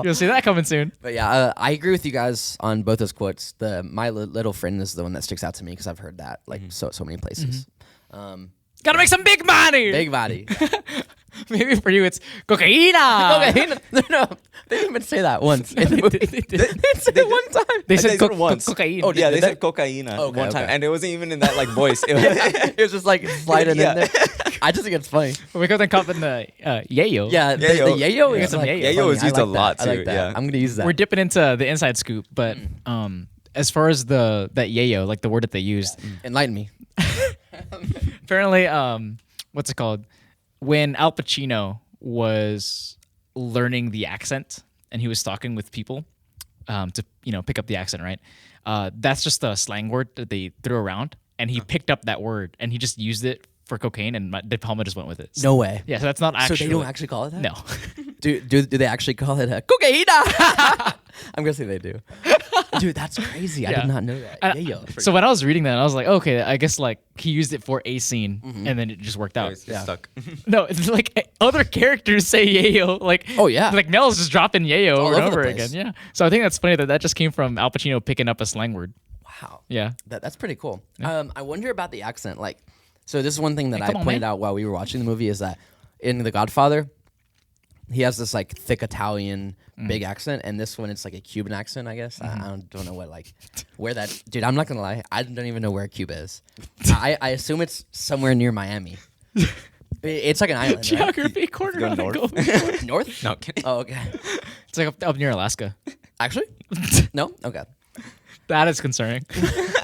You'll see that coming soon. But yeah, I agree with you guys on both those quotes. The My Little Friend is the one that sticks out to me because I've heard that like so many places. Gotta make some big money. Big body. Maybe for you it's cocaina. Okay, no, they didn't even say that once. In the movie. They They said it one time. They I said think they said it once. cocaine. Oh, Yeah, did they they? said cocaina Okay, one time, okay. and it wasn't even in that like voice. It was, It was just like sliding Yeah. in there. I just think it's funny. We got them cupping the yayo. Yeah, the Yayo. yayo We got is some like yayo. funny. Yayo is I used like a lot, that. I like too, that. yeah. I'm gonna use that. We're dipping into the inside scoop, but as far as that yayo, like the word that they used, Enlighten me. apparently, what's it called? When Al Pacino was learning the accent and he was talking with people to pick up the accent, right? That's just a slang word that they threw around, and he picked up that word and he just used it for cocaine, and De Palma just went with it. No way. Yeah, so that's not So actually. they don't actually call it that? No. Do they actually call it a cocaina? I'm gonna say they do. Dude, that's crazy. I Yeah. did not know that. Yayo. So when I was reading that, I was like, okay, I guess like he used it for a scene, and then it just worked out. it's stuck. No, it's like other characters say yayo. Like, Oh, yeah. like Mel's just dropping yayo all over and over the over place. again. Yeah. So I think that's funny that just came from Al Pacino picking up a slang word. Wow. Yeah. That's pretty cool. I wonder about the accent. Like, so this is one thing that I come on, pointed man. out while we were watching the movie is that in The Godfather, he has this like thick Italian big accent, and this one it's like a Cuban accent, I guess. I don't know where that. Dude, I'm not gonna lie, I don't even know where Cuba is. I assume it's somewhere near Miami. It's like an island, right? Geography corner go on the north. Gold. North? No, kidding. Oh, okay. It's like up near Alaska. Actually, no. Okay. That is concerning.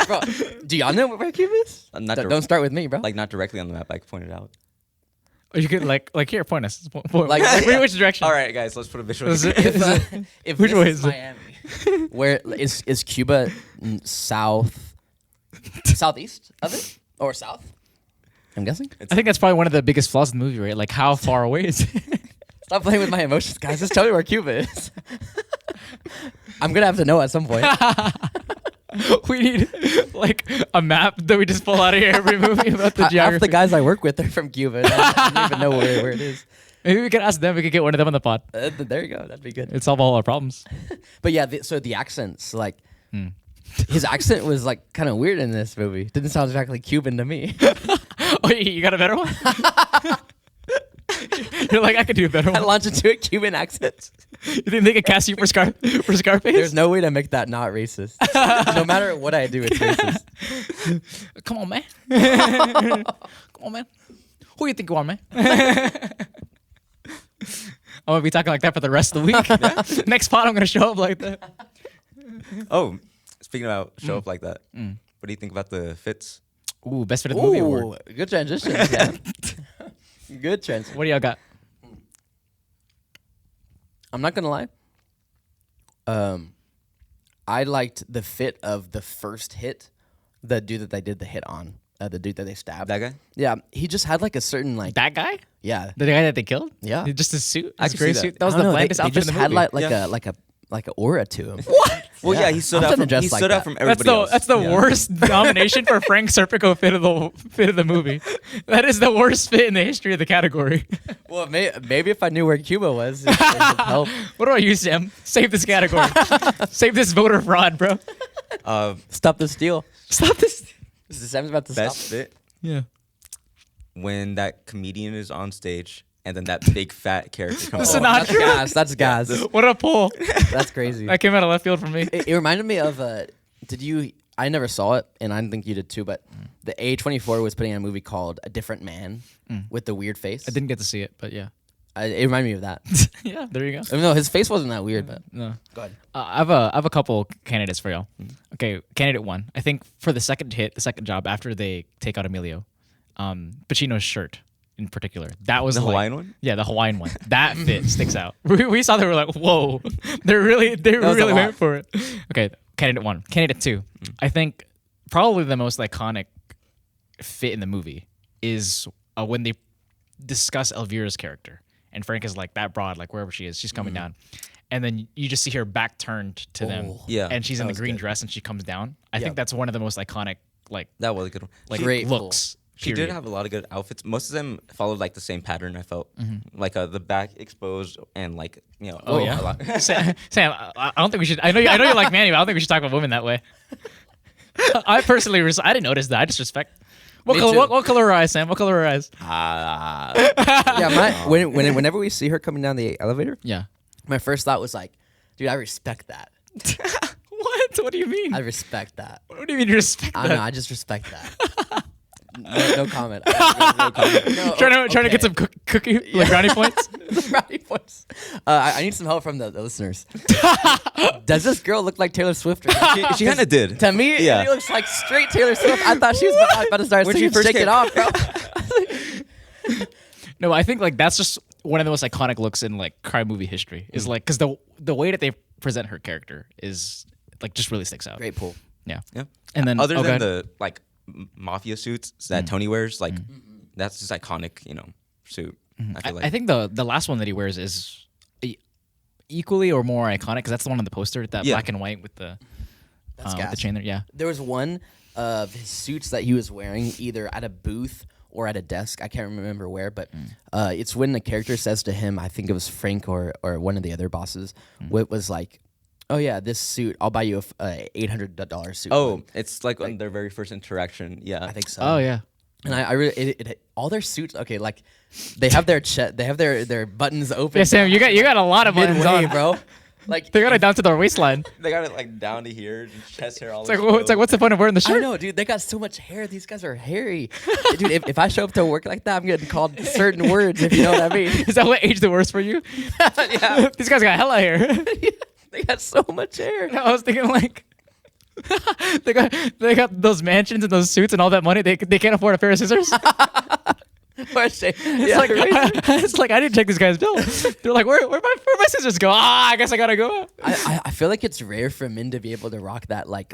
Bro, do y'all know where Cuba is? Not Don't dir- start with me, bro. Like not directly on the map, I pointed out. Or you could like here, point us. Like- which direction? All right, guys, let's put a visual. Is it- if Which this way is is it? Miami, where is Cuba southeast of it or south? I'm guessing. I think that's probably one of the biggest flaws in the movie, right? Like how far away is it? Stop playing with my emotions, guys. Just tell me where Cuba is. I'm gonna have to know at some point. We need like a map that we just pull out of here every movie about the Half geography. the guys I work with are from Cuba. And I don't even know where it is. Maybe we could ask them. We could get one of them on the pod. There you go. That'd be good. It'd solve all our problems. But yeah, so the accents, like, his accent was like kind of weird in this movie. Didn't sound exactly Cuban to me. Oh, you got a better one? You're like, I could do a better I one. launched into a Cuban accent. You think they could cast you for Scarface? There's no way to make that not racist. No matter what I do, it's racist. Come on, man. Come on, man. Who you think you are, man? I'm gonna be talking like that for the rest of the week. Next pod, I'm gonna show up like that. Oh, speaking about show up like that, what do you think about the fits? Ooh, best fit of the movie award. Good transition. Yeah. Good transition. What do y'all got? I'm not gonna lie. I liked the fit of the first hit, the dude that they did the hit on, the dude that they stabbed. That guy? Yeah, he just had like a certain like. That guy? Yeah. The guy that they killed? Yeah. Just his suit? I His can gray see that. suit? That was I the don't know, blankest they outfit just in the had movie. like a aura to him. What? Well, yeah, he stood I'm out gonna from dress he like stood out that. from That's everybody the else. that's the Yeah. worst nomination for Frank Serpico fit of the movie. That is the worst fit in the history of the category. Well, maybe if I knew where Cuba was, it would help. What about you, Sam? Save this category. Save this voter fraud, bro. Stop the steal. Stop this. Sam's about to Best stop. fit Yeah. when that comedian is on stage and then that big fat character comes. This is out. not That's true. gas. That's gas. What a pull! That's crazy. That came out of left field for me. It reminded me of I never saw it, and I don't think you did too, but the A24 was putting out a movie called A Different Man with the weird face. I didn't get to see it, but yeah. It reminded me of that. Yeah, there you go. Even though his face wasn't that weird, but No. go ahead. I have a couple candidates for y'all. Okay, candidate one. I think for the second job after they take out Emilio, Pacino's shirt in particular. That was The like- Hawaiian one? Yeah, the Hawaiian one. That fit sticks out. We saw that, we were like, whoa, they was really a went lot. for it. Okay, candidate one. Candidate two. I think probably the most iconic fit in the movie is when they discuss Elvira's character. And Frank is like, that broad, like wherever she is, she's coming down. And then you just see her back turned to them. Yeah. And she's in That the was green good. dress and she comes down. I Yep. think that's one of the most iconic, like That was a good one. Great pull. looks. She did period. have a lot of good outfits. Most of them followed like the same pattern. I felt like the back exposed and like Oh, a yeah. lot. Sam, I don't think we should. I know you like Manny, but I don't think we should talk about women that way. I personally, I didn't notice that. I just respect. What Me color? too. What color are her eyes, Sam? What color are her eyes? Yeah, whenever we see her coming down the elevator, Yeah. my first thought was like, dude, I respect that. What? What do you mean? I respect that. What do you mean you respect I don't know. that? I just respect that. No comment. No comment. No, Trying to okay. get some cookie like brownie points. brownie points. I need some help from the listeners. Does this girl look like Taylor Swift? Or not? She kind of did. To me, Yeah. she looks like straight Taylor Swift. I thought she was about to start When she singing first "Shake It came- Off," bro. No, I think like that's just one of the most iconic looks in like crime movie history. Is like because the way that they present her character is like just really sticks out. Great pull. Yeah. Yeah. And then Other oh, go than ahead. the like mafia suits that Tony wears, like that's just iconic, suit. I feel like I think the last one that he wears is equally or more iconic because that's the one on the poster, that Yeah. black and white with the That's with the gas. chain there. Yeah. There was one of his suits that he was wearing either at a booth or at a desk. I can't remember where, but it's when the character says to him, I think it was Frank or one of the other bosses, what was like, oh yeah, this suit, I'll buy you a $800 suit. Oh, it's like on their very first interaction. Yeah. I think so. Oh yeah. And I really all their suits. Okay, like they have their they have their buttons open. Yeah, Sam, you got a lot of buttons midway, on, bro. Like They got it down to their waistline. They got it like down to here, chest hair all. It's like what's the point of wearing the I shirt? know, dude. They got so much hair. These guys are hairy, dude. If I show up to work like that, I'm getting called certain words. If you know what I mean. Is that what aged the worst for you? Yeah, These guys got hella hair. they got so much hair. I was thinking like they got those mansions and those suits and all that money. They can't afford a pair of scissors. It's like I didn't check this guy's bill. They're like, where my scissors go? I guess I gotta go. I feel like it's rare for men to be able to rock that like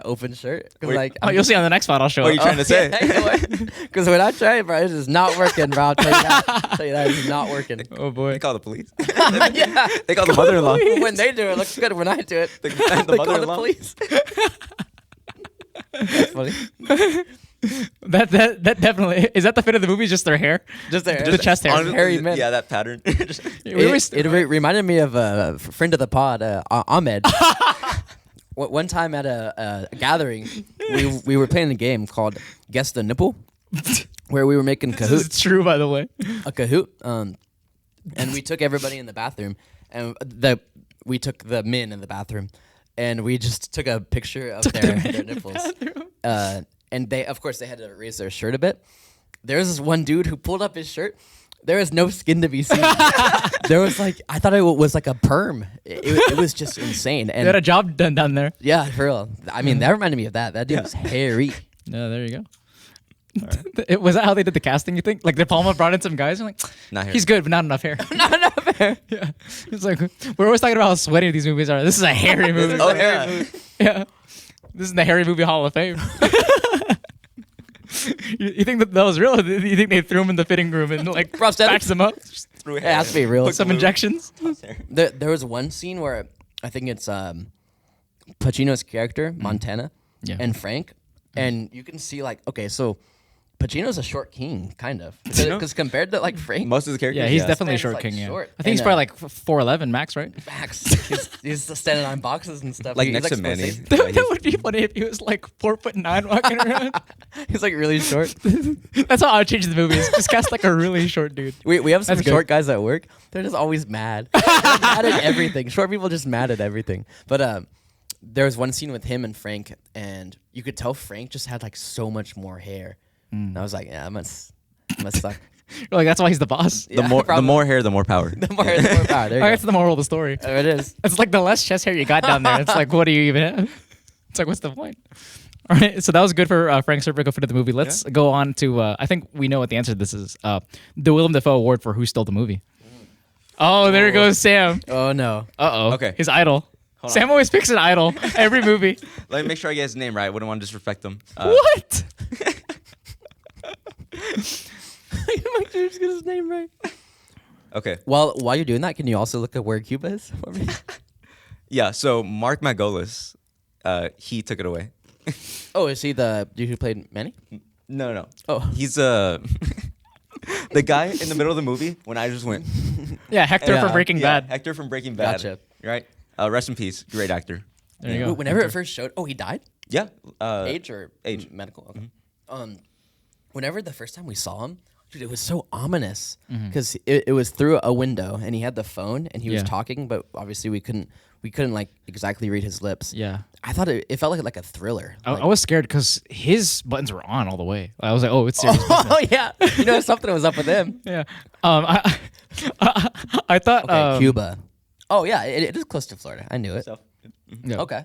open shirt. 'Cause, like Oh, you'll see on the next spot. I'll show What are up. you trying to say? Because when I try it, bro, it's just not working, bro. I'll tell you that. It's not working. Oh boy. They call the police. Yeah. They call the mother-in-law. When they do it, looks good. When I do it, The they call the mother-in-law. police. That's funny. That definitely is that the fit of the movie? Just their hair, Just there. the chest hair. Honestly, hairy men. Yeah, that pattern. It reminded me of a friend of the pod, Ahmed. One time at a gathering, we were playing a game called Guess the Nipple, where we were making cahoots. It's true, by the way. A cahoot. And we took everybody in the bathroom, and we took the men in the bathroom, and we just took a picture of their nipples. And they, of course, they had to raise their shirt a bit. There was this one dude who pulled up his shirt. There was no skin to be seen. There was like, I thought it was like a perm. It was just insane. They had a And job done down there. yeah, for real. I mean, that reminded me of that. That dude was hairy. Yeah, there you go. Was that how they did the casting? You think like the Palma brought in some guys and like Not hair. he's good, but not enough hair. Not enough hair. Yeah, it's like we're always talking about how sweaty these movies are. This is a hairy movie. Oh yeah. Yeah, this is the hairy movie Hall of Fame. You think that was real? You think they threw him in the fitting room and like Prosthetics? patched him up, Through It has to be real. put some injections? There was one scene where I think it's Pacino's character, Montana, Yeah. and Frank. And you can see like, okay, so Pacino's a short king, kind of. Pacino? Because compared to like Frank, Most of the characters. Yeah, he's definitely a Man's, short like, king. Yeah, short. I think he's And, probably like 4'11" max, right? Max, he's standing on boxes and stuff. Like He's next to Manny. Scorsese. Yeah, That would be funny if he was like 4'9" walking around. He's like really short. That's how I would change the movies. Just cast like a really short dude. We have some That's good. short guys at work. They're just always mad. They're mad at everything. Short people just mad at everything. But there was one scene with him and Frank, and you could tell Frank just had like so much more hair. And I was like, yeah, it must suck. You're like, that's why he's the boss. Yeah, the probably. more hair, the more power. The more power. There you That's go. the moral of the story. There it is. It's like the less chest hair you got down there. It's like, what do you even have? It's like, what's the point? All right, so that was good for Frank Serpico for the movie. Let's go on to, I think we know what the answer to this is. The Willem Dafoe Award for Who Stole the Movie. Oh, there goes Sam. Oh no. Uh-oh. Okay. His idol. Hold Sam on. always picks an idol every movie. Let me make sure I get his name right. I wouldn't want to disrespect him. What? Make sure you get his name right. Okay. Well, while you're doing that, can you also look at where Cuba is for me? Yeah. So Mark Margolis, he took it away. Oh, is he the dude who played Manny? No. Oh. He's the guy in the middle of the movie when I just went. Yeah, Hector from Breaking Yeah, Bad. Hector from Breaking Bad. Gotcha. Right. Rest in peace. Great actor. There you go. Whenever it first showed, he died. Yeah. Age or age. medical. Okay. Whenever the first time we saw him, dude, it was so ominous because it was through a window and he had the phone and he was Yeah. talking, but obviously we couldn't like exactly read his lips. Yeah. I thought it felt like a thriller. I was scared because his buttons were on all the way. I was like, oh, it's serious. Oh yeah, you know something was up with him. Yeah. I thought. Okay, Cuba. Oh yeah, it is close to Florida. I knew it. Yeah. Okay,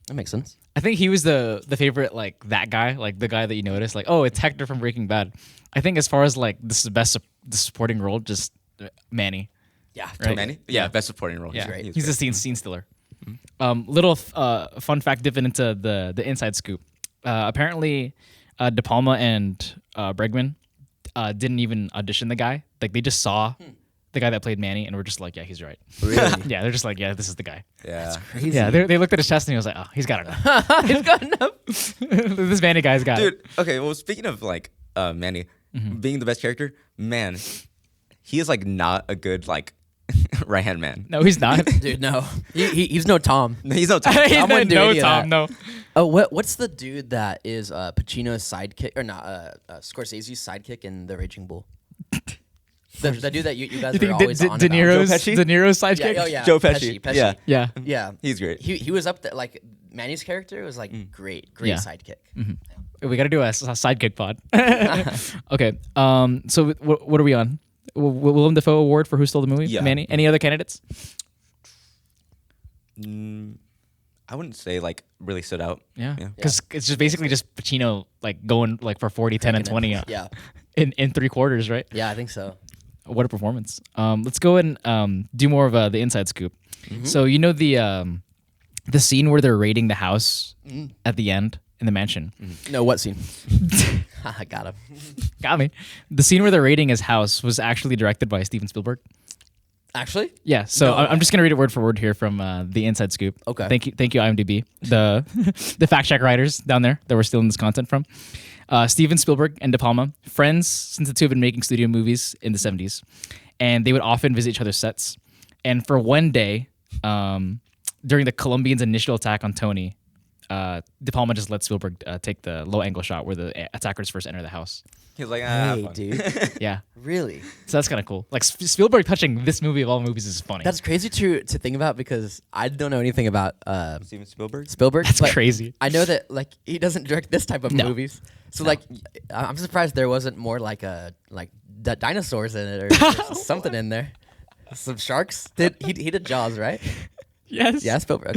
that makes sense. I think he was the favorite, like that guy, like the guy that you noticed, like, oh, it's Hector from Breaking Bad. I think as far as like this is the supporting role, just Manny. Yeah, Right. totally. Manny? Yeah, best supporting role. Yeah, great. he's a scene stealer. Little fun fact dipping into the inside scoop. Apparently, De Palma and Bregman didn't even audition the guy. Like they just saw the guy that played Manny and were just like, yeah, he's right. Really? Yeah, they're just like, yeah, this is the guy. Yeah. Crazy. Yeah, they looked at his chest and he was like, oh, he's got it now. He's got enough. This Manny guy's got it. Dude, okay, well, speaking of like Manny being the best character, man, he is like not a good like right hand man. No, he's not. Dude, no. He's no Tom. No, he's no Tom. He's Tom wouldn't do no any of Tom, that. no. Oh, what's the dude that is Pacino's sidekick or not? Scorsese's sidekick in The Raging Bull. The dude that you guys You were think always De on Niro's Joe Pesci? De Niro's about. sidekick? Yeah, oh yeah. Joe Pesci. Yeah. Yeah. Yeah. He's great. He was up there. Like Manny's character was like great Yeah. sidekick. We got to do a sidekick pod. Okay. So what are we on? Willem Dafoe Award for Who Stole the Movie? Yeah. Manny? Any other candidates? I wouldn't say like really stood out. Yeah. Because it's just basically just Pacino like going like for 40, 10, and 20 Yeah. in 3 quarters, right? Yeah, I think so. What a performance. Let's go and do more of the inside scoop. So you know the scene where they're raiding the house at the end in the mansion. No, what scene? I got him. Got me. The scene where they're raiding his house was actually directed by Steven Spielberg. Actually? Yeah, so No I'm just gonna read it word for word here from the Inside Scoop. Okay. Thank you, IMDb, the the fact check writers down there that we're stealing this content from. Steven Spielberg and De Palma, friends since the two have been making studio movies in the 70s, and they would often visit each other's sets. And for one day, during the Colombians' initial attack on Tony, De Palma just let Spielberg take the low angle shot where the attackers first enter the house. He's like, Hey, fun. dude. Yeah, Really? so that's kind of cool. Like Spielberg touching this movie of all movies is funny. That's crazy to think about because I don't know anything about Steven Spielberg. Spielberg. That's but crazy. I know that like he doesn't direct this type of No. movies. So like I'm surprised there wasn't more like dinosaurs in it or something in there. Some sharks. He did Jaws, right? Yes. Yeah, Spielberg.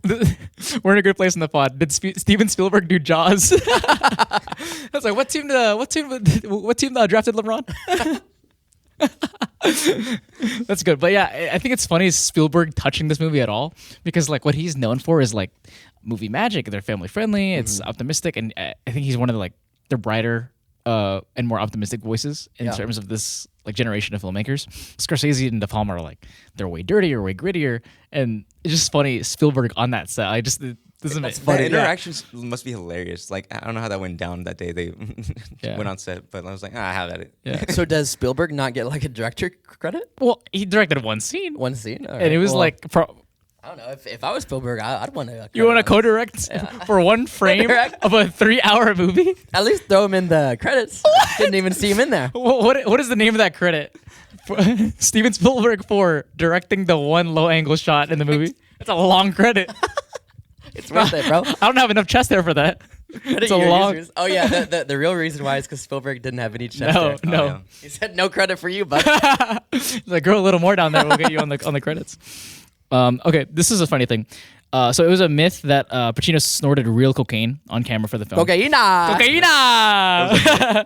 Okay. We're in a good place in the pod. Did Steven Spielberg do Jaws? I was like, what team drafted LeBron? That's good. But yeah, I think it's funny Spielberg touching this movie at all because like what he's known for is like movie magic. They're family friendly. It's optimistic, and I think he's one of the brighter and more optimistic voices in Yeah. terms of this like generation of filmmakers. Scorsese and De Palma are like they're way dirtier, way grittier, and it's just funny Spielberg on that set. Doesn't That's make funny. The Yeah. interactions must be hilarious. Like I don't know how that went down that day. They Yeah. went on set, but I was like, I have at it. Yeah. So does Spielberg not get like a director credit? Well, he directed one scene, One scene, all and right. it was Well, like. I don't know. If I was Spielberg, I'd want to. You want to co-direct for one frame Co-direct? of a 3-hour movie? At least throw him in the credits. Didn't even see him in there. What is the name of that credit? Steven Spielberg for directing the one low-angle shot in the movie. That's a long credit. It's worth it, bro. I don't have enough chest there for that. It's a Your long. users- Oh yeah, the real reason why is because Spielberg didn't have any chest No, there. no. yeah. He said no credit for you, bud. Like, grow a little more down there. We'll get you on the credits. Okay, this is a funny thing. So it was a myth that Pacino snorted real cocaine on camera for the film. Cocaina. Cocaina!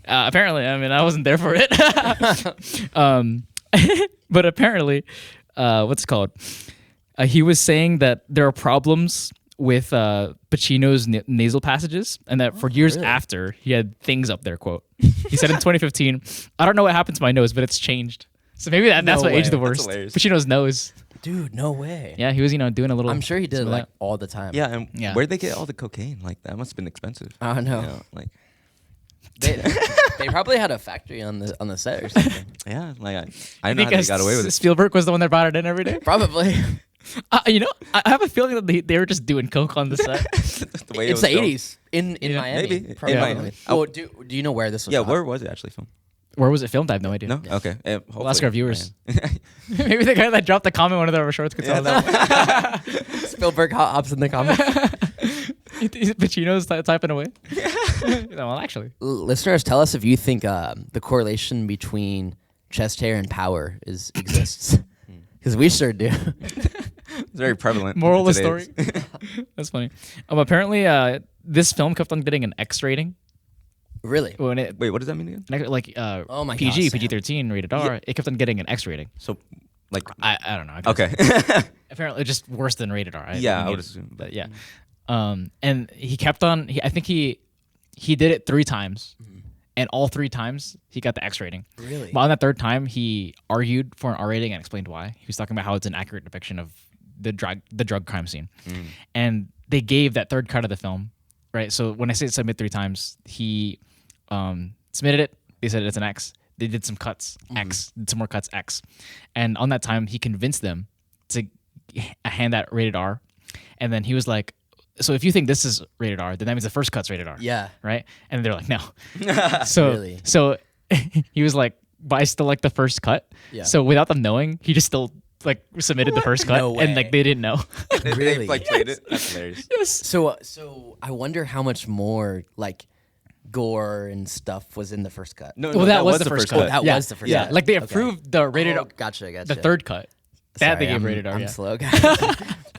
Apparently, I mean, I wasn't there for it. But apparently, what's it called? He was saying that there are problems with Pacino's nasal passages, and that for years really? after, he had things up there, quote. He said in 2015, I don't know what happened to my nose, but it's changed. So maybe that's No what aged the way. That's worst. hilarious. Pacino's nose. Dude, no way. Yeah, he was, doing a little. I'm sure he did some it of like that. all the time. Yeah, and Yeah. where'd they get all the cocaine? Like that must have been expensive. I don't know. You know, like They probably had a factory on the set or something. yeah, like I I didn't know how think they got away with it. Spielberg was the one that brought it in every day. Probably. I have a feeling that they were just doing coke on the set. The way it It's was the filmed. 80s in Yeah. Miami. Maybe. Probably. In Miami. Well, do you know where this was? Yeah, shot? where was it actually filmed? Where was it filmed? I have no idea. No, okay. We'll ask our viewers. Man. Maybe the guy that dropped the comment one of our shorts could tell that. Spielberg hot ops in the comments. Pacino's typing away. No, well, actually, Listeners, tell us if you think the correlation between chest hair and power exists. Because we sure do. It's very prevalent. moral of the today. story. That's funny. Apparently, this film kept on getting an X rating Really? when it Wait, what does that mean again? like Oh my PG, gosh, Sam. PG-13, rated R. It kept on getting an X rating. So, like, I don't know. I guess. okay. Apparently, just worse than rated R. Yeah, I would mean, assume. But yeah, and he kept on. I think he did it 3 times, and all 3 times he got the X rating. Really? But on that 3rd time, he argued for an R rating and explained why. He was talking about how it's an accurate depiction of the drug crime scene, and they gave that 3rd cut of the film. Right. So when I say submit 3 times, he submitted it. They said it's an X. They did some cuts, X, did some more cuts, X. And on that time, he convinced them to hand that rated R. And then he was like, so if you think this is rated R, then that means the first cut's rated R. Yeah. Right? And they're like, no. So, Really? so he was like, but I still like the first cut. Yeah. So without them knowing, he just still like submitted the first cut. No And way. like they didn't know. They Really? like played it. That's hilarious. Yes. So I wonder how much more like gore and stuff was in the first cut. No, Well, no, that was the first cut. Oh, that Yeah. was the first Yeah. cut. Like they Okay. approved the rated Oh, gotcha. the 3rd cut. That they Sorry, gave I'm- rated R. I'm yeah. slow.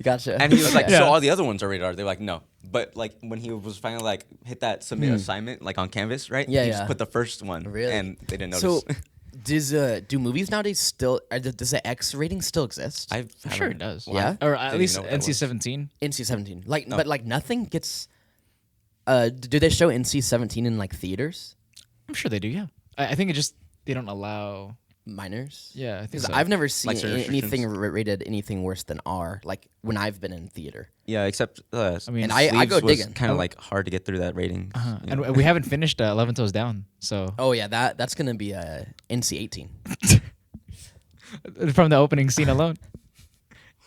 Gotcha. And he was like, Yeah. so all the other ones are rated R. They're like, no. But like when he was finally like hit that submit assignment like on Canvas, right? Yeah, He yeah. just put the first one, Really? and they didn't So, notice. do movies nowadays still? Does the X rating still exist? I'm sure it does. Yeah? Or at Didn't least even know what that was. NC-17. NC-17. Like, but like nothing gets. Do they show NC-17 in like theaters? I'm sure they do, yeah. I think it just, they don't allow. Minors. Yeah, I think 'Cause so. I've never seen Like certain anything restrictions. rated anything worse than R. Like when I've been in theater. Yeah, except I mean, And I go digging. Kind of like hard to get through that rating. you know? And we haven't finished 11 Toes Down, so Oh yeah, that's gonna be NC-18. from the opening scene alone.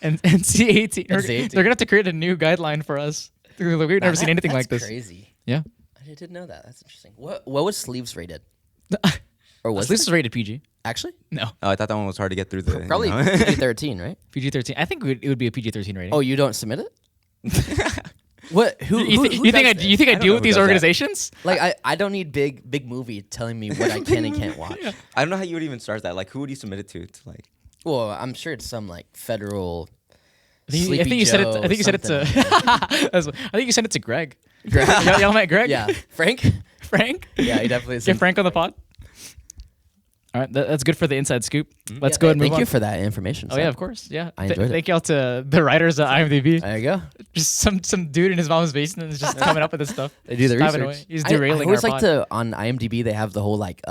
And NC-18, NC-18. they're gonna have to create a new guideline for us. We've never seen anything like this. Crazy. Yeah, I didn't know that. That's interesting. What was Sleeves rated? Or was this it? is rated PG. Actually? No, Oh, I thought that one was hard to get through the. Probably You know? PG-13, right? PG-13. I think it would be a PG-13 rating. Oh, you don't submit it? What? Who? you, who, thi- who you think I does you think I I don't deal know with who these does that. organizations? Like I don't need big movie telling me what I can and can't watch. I don't know how you would even start that. Like, who would you submit it to? Like, Well, I'm sure it's some like federal. I think Sleepy you said it. Joe I think you said it to. something. I think you sent it to Greg. Greg. Y'all met Greg? Yeah, Frank. Frank. Yeah, he definitely. Get Frank on the pod. All right, that's good for the inside scoop. Let's Yeah, go and move Thank on. you for that information. Oh Sam. yeah, of course. Yeah, I enjoyed it. Thank y'all to the writers at IMDb. There you go. Just some dude in his mom's basement is just coming up with this stuff. They do the Just typing research. away. He's I derailing always our like pod. to on IMDb. They have the whole like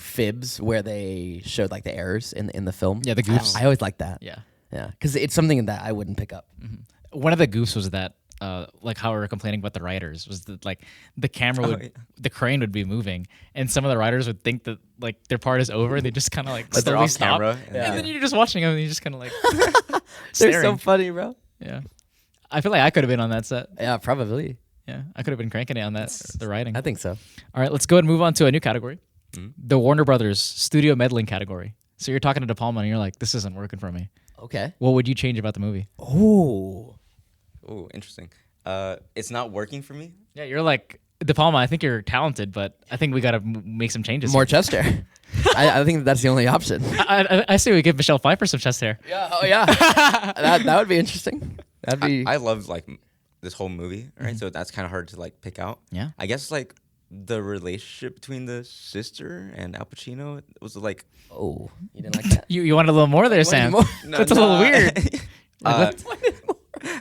fibs where they showed like the errors in the film. Yeah, the goofs. I always like that. Yeah. Yeah, because it's something that I wouldn't pick up. one of the goofs was that like how we were complaining about the writers was that like the camera would the crane would be moving and some of the writers would think that like their part is over and they just kind of like But they're slowly off stop camera. and then you're just watching them and you're just kind of like They're staring. so funny, bro. Yeah, I feel like I could have been on that set. Yeah, probably. Yeah, I could have been cranking it on that the writing. I think so. All right, let's go ahead and move on to a new category, the Warner Brothers Studio Meddling category. So you're talking to De Palma and you're like, this isn't working for me. Okay. What would you change about the movie? Oh. Oh, interesting. It's not working for me. Yeah, you're like De Palma. I think you're talented, but I think we got to make some changes. More here. chest hair. I think that's the only option. I say we give Michelle Pfeiffer some chest hair. Yeah. Oh yeah. that would be interesting. That'd be. I love like this whole movie, right? So that's kind of hard to like pick out. Yeah. I guess like the relationship between the sister and Al Pacino was like Oh, you didn't like that? You wanted a little more there, Sam. more? That's a little weird.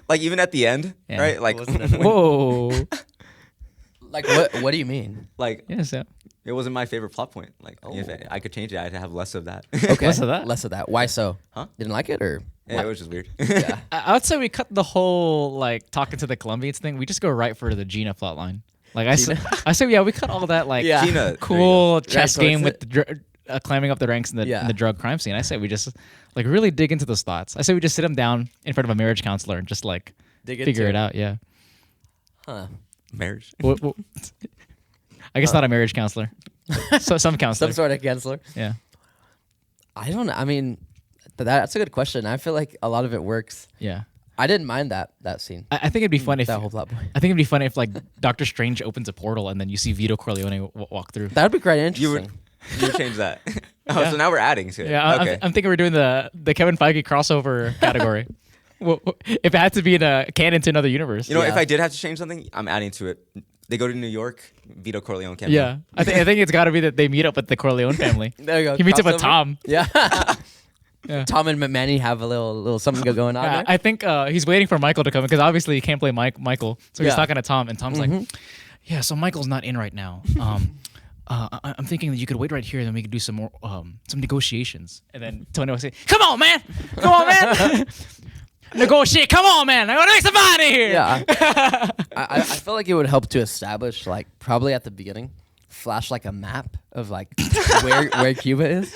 like even at the end, Yeah. right? Like Whoa. Like what? What do you mean? like Yeah, Sam. it wasn't my favorite plot point. Like if I could change it, I'd have less of that. Okay. Less of that? Less of that. Why so? Huh? Didn't like it or? Yeah, it was just weird. Yeah. I would say we cut the whole like talking to the Colombians thing. We just go right for the Gina plot line. Like I say, yeah, we cut all that like Yeah. Gina, there you cool Right, chess so game it's with the climbing up the ranks in the drug crime scene. I say we just like really dig into those thoughts. I say we just sit them down in front of a marriage counselor and just like figure it out. Yeah. Huh. Marriage. I guess not a marriage counselor. So some counselor. Some sort of counselor. Yeah. I don't know. I mean, that's a good question. I feel like a lot of it works. Yeah. I didn't mind that scene. I think it'd be fun if That whole plot point. I think it'd be fun if like Doctor Strange opens a portal and then you see Vito Corleone walk through. That would be quite You interesting. would change that. Oh, Yeah. so now we're adding to it. Yeah, Okay. I'm thinking we're doing the Kevin Feige crossover category. Well, if it had to be in a canon to another universe. You know, Yeah. if I did have to change something, I'm adding to it. They go to New York, Vito Corleone cameo. Yeah, I think it's got to be that they meet up with the Corleone family. There you go. He meets up with Crossover. Tom. Yeah. Yeah. Tom and Manny have a little something going on there. I think he's waiting for Michael to come in because obviously he can't play Michael. So he's Yeah. talking to Tom, and Tom's like, "Yeah, so Michael's not in right now. I'm thinking that you could wait right here, and then we could do some more some negotiations." And then Tony will say, "Come on, man! Come on, man! Negotiate! Come on, man! I want to make some money here." Yeah. I feel like it would help to establish, like, probably at the beginning, flash like a map of like where Cuba is.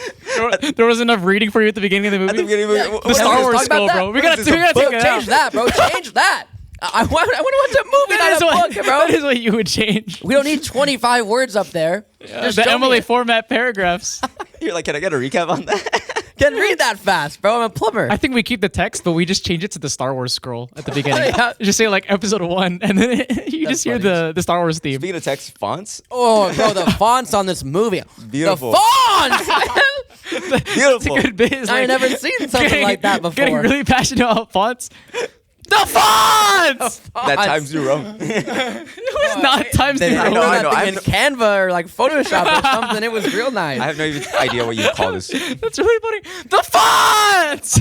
There was enough reading for you at the beginning of the movie. At the beginning, The Star Wars talk about skull, that? bro. We gotta What is this, take a it Change out. that, bro. Change that. I want to watch a movie, That not is a what, book, bro. that is what you would change. We don't need 25 words up there. Just The show me Emily it. format paragraphs. You're like, can I get a recap on that? Can't read that fast, bro. I'm a plumber. I think we keep the text, but we just change it to the Star Wars scroll at the beginning. Yeah. Just say like episode 1, and then you just hear funny. the Star Wars theme. Speaking of text fonts, Oh, bro, the fonts on this movie. Beautiful. The fonts! beautiful. Good biz. I ain't never seen something like that before. Getting really passionate about fonts. The fonts! That Times New Roman. It was not Times New They I know, Roman. I that know. thing I in have Canva or like Photoshop or something. It was real nice. I have no even idea what you call this. That's really funny. The fonts!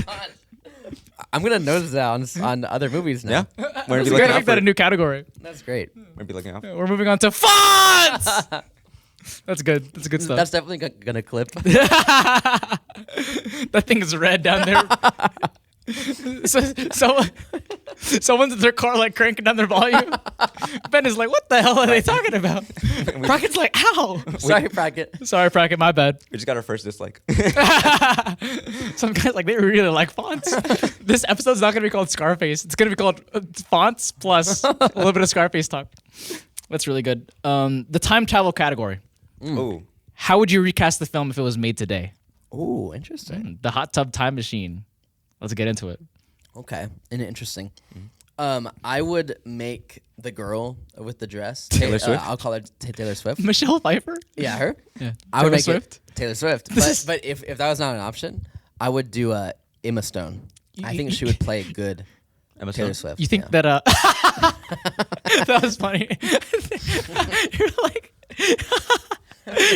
I'm gonna notice that on other movies now. Yeah, we're gonna We're be gonna looking out make that for a new category. That's great. We're gonna be looking out. We're moving on to fonts! That's good. That's good stuff. That's definitely gonna clip. That thing is red down there. Someone's in their car like cranking down their volume. Ben is like, "What the hell are they talking about?" Brackett's like, "Ow!" Sorry, Brackett. Sorry, Brackett, my bad. We just got our first dislike. Some guys like they really like fonts. This episode's not gonna be called Scarface. It's gonna be called fonts plus a little bit of Scarface talk. That's really good. The time travel category. Ooh, How would you recast the film if it was made today? Ooh, interesting. The hot tub time machine. Let's get into it. Okay, and interesting. I would make the girl with the dress Taylor Swift? I'll call her Taylor Swift. Michelle Pfeiffer? Yeah, her. Yeah. I would Taylor make Swift? it Taylor Swift. But if that was not an option, I would do Emma Stone. I think she would play good Emma Taylor Stone. Swift. You think yeah. that that was funny. You're like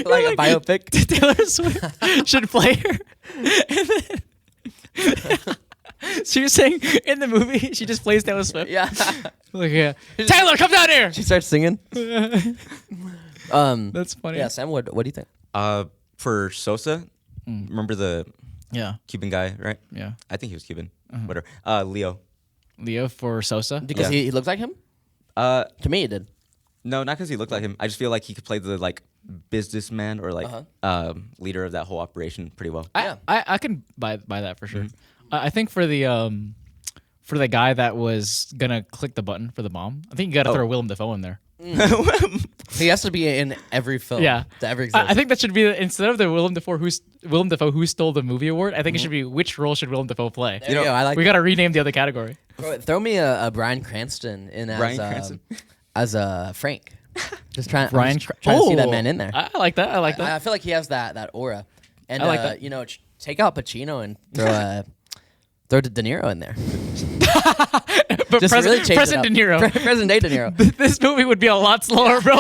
like a biopic? Taylor Swift should play her. And then so you're saying in the movie she just plays Taylor Swift? Yeah. Like, yeah. Taylor, come down here. She starts singing. That's funny. Yeah, Sam, what do you think? For Sosa, remember the Yeah. Cuban guy, right? Yeah. I think he was Cuban. Whatever. Leo. Leo for Sosa. Because he looks like him. To me, he did. No, not because he looked like him. I just feel like he could play the like businessman or like leader of that whole operation pretty well. I can buy that for sure. I think for the guy that was gonna click the button for the bomb, I think you got to throw Willem Dafoe in there. He has to be in every film. Yeah, that ever exists. I think that should be instead of the Willem Dafoe who stole the movie award. I think it should be which role should Willem Dafoe play. There you go. I like. We got to rename the other category. Throw me a Bryan Cranston in as a Frank. Just trying to see that man in there. I like that. I feel like he has that aura. And I like that. You know, take out Pacino and throw De Niro in there. But Just really change President it De up. Niro. Present day De Niro. This movie would be a lot slower, bro.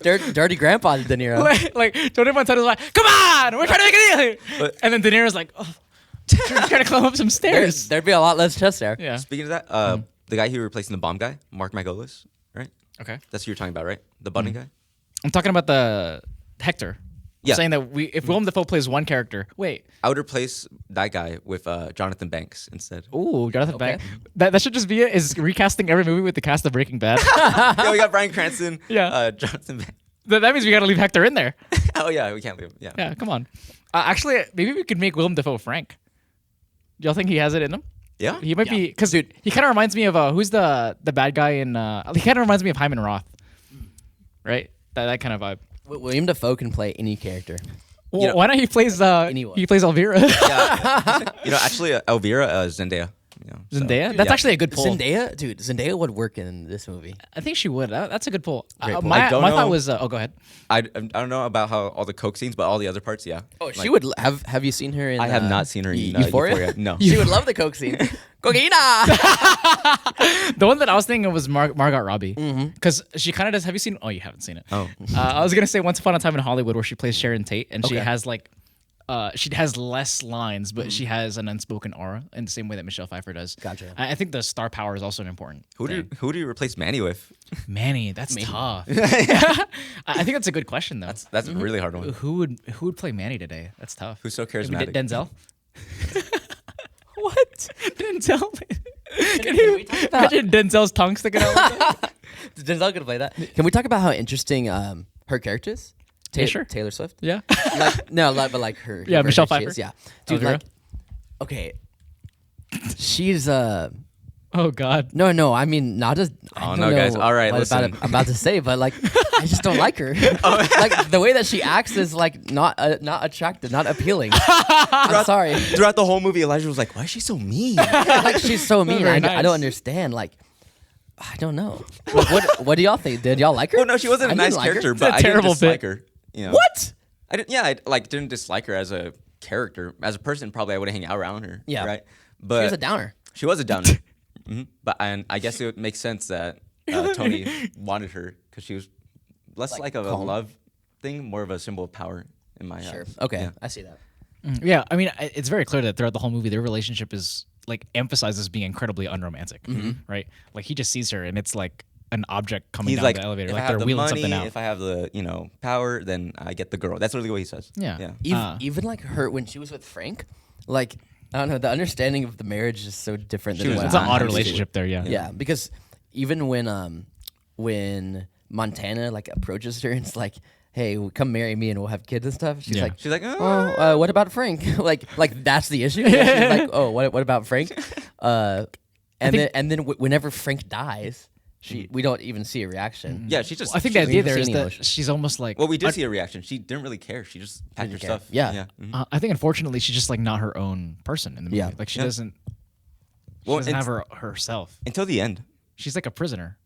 Dirty Grandpa De Niro. like Tony Montana's like, come on, we're trying to make a deal here. And then De Niro's like, oh, trying to climb up some stairs. There'd be a lot less chest there. Yeah. Speaking of that, the guy who replacing the bomb guy, Mark Margolis, right? Okay. That's who you're talking about, right? The bunny guy. I'm talking about the Hector. Yeah. Saying that if Willem Dafoe plays one character, wait. I would replace that guy with Jonathan Banks instead. Ooh, Jonathan Banks. That should just be it. Is recasting every movie with the cast of Breaking Bad. Yeah, we got Bryan Cranston. Yeah. Jonathan Banks. That means we got to leave Hector in there. Oh yeah, we can't leave him. Yeah. Yeah, come on. Actually, maybe we could make Willem Dafoe Frank. Do y'all think he has it in him? Yeah. He might be, because dude, he kind of reminds me of who's the bad guy in? He kind of reminds me of Hyman Roth, right? That kind of vibe. William Dafoe can play any character. Well, why not he plays? He plays Elvira. Yeah. Actually, Elvira, Zendaya. Zendaya. So, That's actually a good pull. Zendaya would work in this movie. I think she would. That's a good pull. Great pull. My thought was. Go ahead. I don't know about how all the coke scenes, but all the other parts, yeah. Oh, she would have you seen her in? I have not seen her in Euphoria. No. She would love the coke scene. Cocaina. The one that I was thinking of was Margot Robbie, because she kind of does. Have you seen? Oh, you haven't seen it. Oh. I was gonna say Once Upon a Time in Hollywood, where she plays Sharon Tate, and she has like. She has less lines, but she has an unspoken aura in the same way that Michelle Pfeiffer does. Gotcha. I think the star power is also an important thing. Who do you replace Manny with? Manny, that's tough. I think that's a good question though. That's a really hard one. Who would play Manny today? That's tough. Who's so charismatic? Maybe Denzel. What? Denzel? Can you imagine Denzel's tongue sticking out like that? Denzel could play that. Can we talk about how interesting her character is? Sure. Taylor Swift. Yeah. But like her. Yeah, Michelle Pfeiffer. Yeah, dude. Elvira? Like, okay, she's Oh God. No. I mean, not as. Oh no, guys. All right, listen. I'm about to say, but like, I just don't like her. Like the way that she acts is like not attractive, not appealing. I'm sorry. Throughout the whole movie, Elijah was like, "Why is she so mean?" Like she's so mean. Very I nice. don't understand. Like. I don't know. What do y'all think? Did y'all like her? Well, no, she wasn't a nice like her. character, It's but a I didn't terrible dislike bit. her. You know? What? I didn't dislike her as a character. As a person, probably I would hang out around her. Yeah. Right. But She was a downer. She was a downer. But I guess it would make sense that Tony wanted her because she was less like a calm. love thing, more of a symbol of power in my Sure. eyes. Okay. Yeah. I see that. Yeah, I mean, it's very clear that throughout the whole movie, their relationship is like emphasizes being incredibly unromantic, right? Like he just sees her, and it's like an object coming He's down like, the elevator, if like I they're have the wheeling money, something out. if I have the power, then I get the girl. That's literally what he says. Yeah. Even like her when she was with Frank, like I don't know, the understanding of the marriage is so different than She was what It's an I'm odd used to. relationship there, yeah. Yeah, because even when Montana like approaches her and it's like, "Hey, come marry me and we'll have kids and stuff," she's Yeah. like, She's like, "Oh, what about Frank?" like that's the issue. She's like, "Oh, what about Frank?" And then whenever Frank dies, we don't even see a reaction. yeah, she just. I think she the just- idea even there see is any that emotion. she's almost like. Well, we did see a reaction. She didn't really care. She just packed her care. stuff. Yeah. I think unfortunately she's just like not her own person in the movie. Yeah. Like she Yeah. doesn't. She Well, doesn't have it's- herself. Until the end. She's like a prisoner.